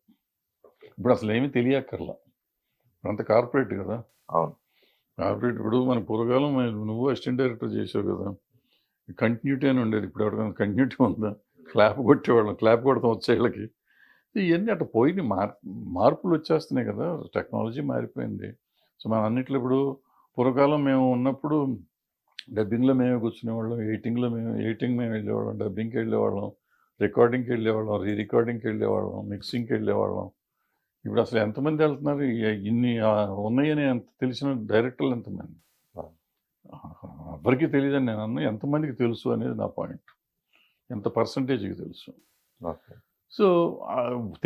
ఇప్పుడు అసలు ఏమీ తెలియక్కర్లా, అంత కార్పొరేట్ కదా. అవును, కార్పొరేట్. ఇప్పుడు మన పూర్వకాలం నువ్వు అసిస్టెంట్ డైరెక్టర్ చేసావు కదా, కంటిన్యూటీ అని ఉండేది. ఇప్పుడు ఎవరికైనా కంటిన్యూటీ ఉందా? క్లాప్ కొట్టేవాళ్ళం, క్లాప్ కొడతాం వచ్చేళ్ళకి. ఇవన్నీ అట్లా పోయి మార్పులు వచ్చేస్తున్నాయి కదా, టెక్నాలజీ మారిపోయింది. సో మన అన్నిట్లో ఇప్పుడు పూర్వకాలం మేము ఉన్నప్పుడు డబ్బింగ్లో మేమే కూర్చునేవాళ్ళం, ఎడిటింగ్ మేము వెళ్ళేవాళ్ళం, డబ్బింగ్కి వెళ్ళేవాళ్ళం, రికార్డింగ్కి వెళ్ళేవాళ్ళం, రికార్డింగ్కి వెళ్ళేవాళ్ళం, మిక్సింగ్కి వెళ్ళేవాళ్ళం. ఇప్పుడు అసలు ఎంతమంది వెళ్తున్నారు? ఇన్ని ఉన్నాయని తెలిసిన డైరెక్టర్లు ఎంతమంది? ఎవరికి తెలియదని నేను అన్నా, ఎంతమందికి తెలుసు అనేది నా పాయింట్. ఎంత పర్సంటేజ్కి తెలుసు. సో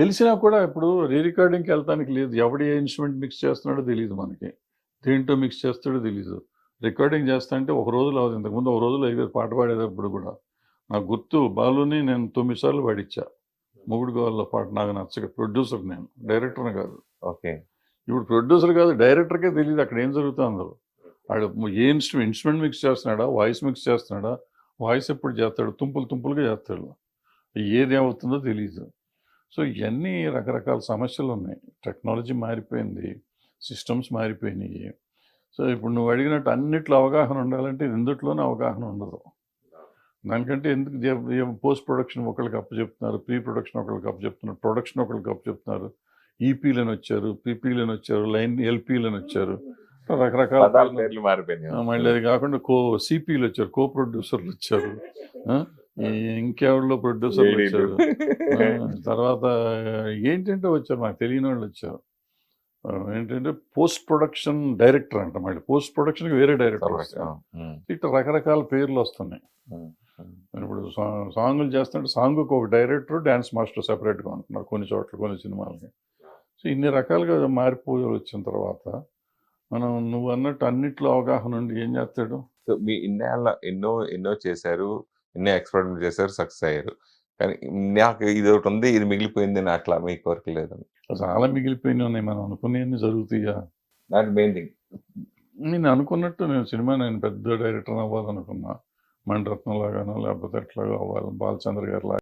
తెలిసినా కూడా ఇప్పుడు రికార్డింగ్కి వెళ్తానికి లేదు. ఎవడు ఏ ఇన్స్ట్రుమెంట్ మిక్స్ చేస్తున్నాడో తెలియదు మనకి, దేంట్లో మిక్స్ చేస్తాడో తెలీదు. రికార్డింగ్ చేస్తా అంటే ఒక రోజులో అవుతుంది. ఇంతకుముందు ఒక రోజులో 5 పాట పాడేటప్పుడు కూడా నాకు గుర్తు, బాలుని నేను 9 సార్లు పాడించా. మొగుడు గోవాల పాట నాకు నచ్చక, ప్రొడ్యూసర్ నేను, డైరెక్టర్ని కాదు. ఓకే. ఇప్పుడు ప్రొడ్యూసర్ కాదు, డైరెక్టర్కే తెలియదు అక్కడ ఏం జరుగుతుందో. వాడు ఏ ఇన్స్ట్రుమెంట్ మిక్స్ చేస్తున్నాడా, వాయిస్ మిక్స్ చేస్తున్నాడా, వాయిస్ ఎప్పుడు చేస్తాడు, తుంపులుగా చేస్తాడు, ఏది ఏమవుతుందో తెలియదు. సో ఇవన్నీ రకరకాల సమస్యలు ఉన్నాయి. టెక్నాలజీ మారిపోయింది, సిస్టమ్స్ మారిపోయినాయి. సో ఇప్పుడు నువ్వు అడిగినట్టు అన్నిట్లో అవగాహన ఉండాలంటే ఇందుట్లోనే అవగాహన ఉండదు. దానికంటే ఎందుకు పోస్ట్ ప్రొడక్షన్ ఒకరికి అప్పచెప్తున్నారు, ప్రీ ప్రొడక్షన్ ఒకరికి అప్పచెప్తున్నారు, ప్రొడక్షన్ ఒకరికి అప్పచెప్తున్నారు. ఈపీలని వచ్చారు, పీపీలని వచ్చారు, లైన్ ఎల్పీలని వచ్చారు, రకరకాల పదాల పేర్లు. పేర్లు మారిపోయినాయి. మళ్ళీ అది కాకుండా సిపీలు వచ్చారు, కో ప్రొడ్యూసర్లు వచ్చారు, ఆ, ఈ ఇంకెవరిలో ప్రొడ్యూసర్లు వచ్చారు, తర్వాత ఏంటంటే వచ్చారు నాకు తెలియని వాళ్ళు వచ్చారు. ఏంటంటే పోస్ట్ ప్రొడక్షన్ డైరెక్టర్ అంట, మళ్ళీ పోస్ట్ ప్రొడక్షన్కి వేరే డైరెక్టర్ వస్తారు. ఇట్లా రకరకాల పేర్లు వస్తున్నాయి. ఇప్పుడు సాంగులు చేస్తుంటే సాంగ్కి ఒక డైరెక్టర్, డ్యాన్స్ మాస్టర్ సెపరేట్గా ఉంటున్నారు కొన్ని చోట్ల, కొన్ని సినిమాలకి. సో ఇన్ని రకాలుగా మారిపోయి వచ్చిన తర్వాత మనం నువ్వు అన్నట్టు అన్నిట్లో అవగాహన ఉండి ఏం చేస్తాడు. సో మీ ఇన్నేళ్ళ ఎన్నో చేశారు, ఎన్నో ఎక్స్పెరిమెంట్ చేశారు, సక్సెస్ అయ్యారు. కానీ నాకు ఇది ఒకటి ఉంది, ఇది మిగిలిపోయింది అని అట్లా మీ కోరిక లేదని. చాలా మిగిలిపోయినాయి ఉన్నాయి, మనం అనుకునేవన్నీ జరుగుతాయా. That main thing. నేను అనుకున్నట్టు నేను పెద్ద డైరెక్టర్ అవ్వాలనుకున్నా, మణిరత్నం లాగానో లేకపోతే ఎట్లాగో అవ్వాలి, బాలచంద్ర గారు లాగా.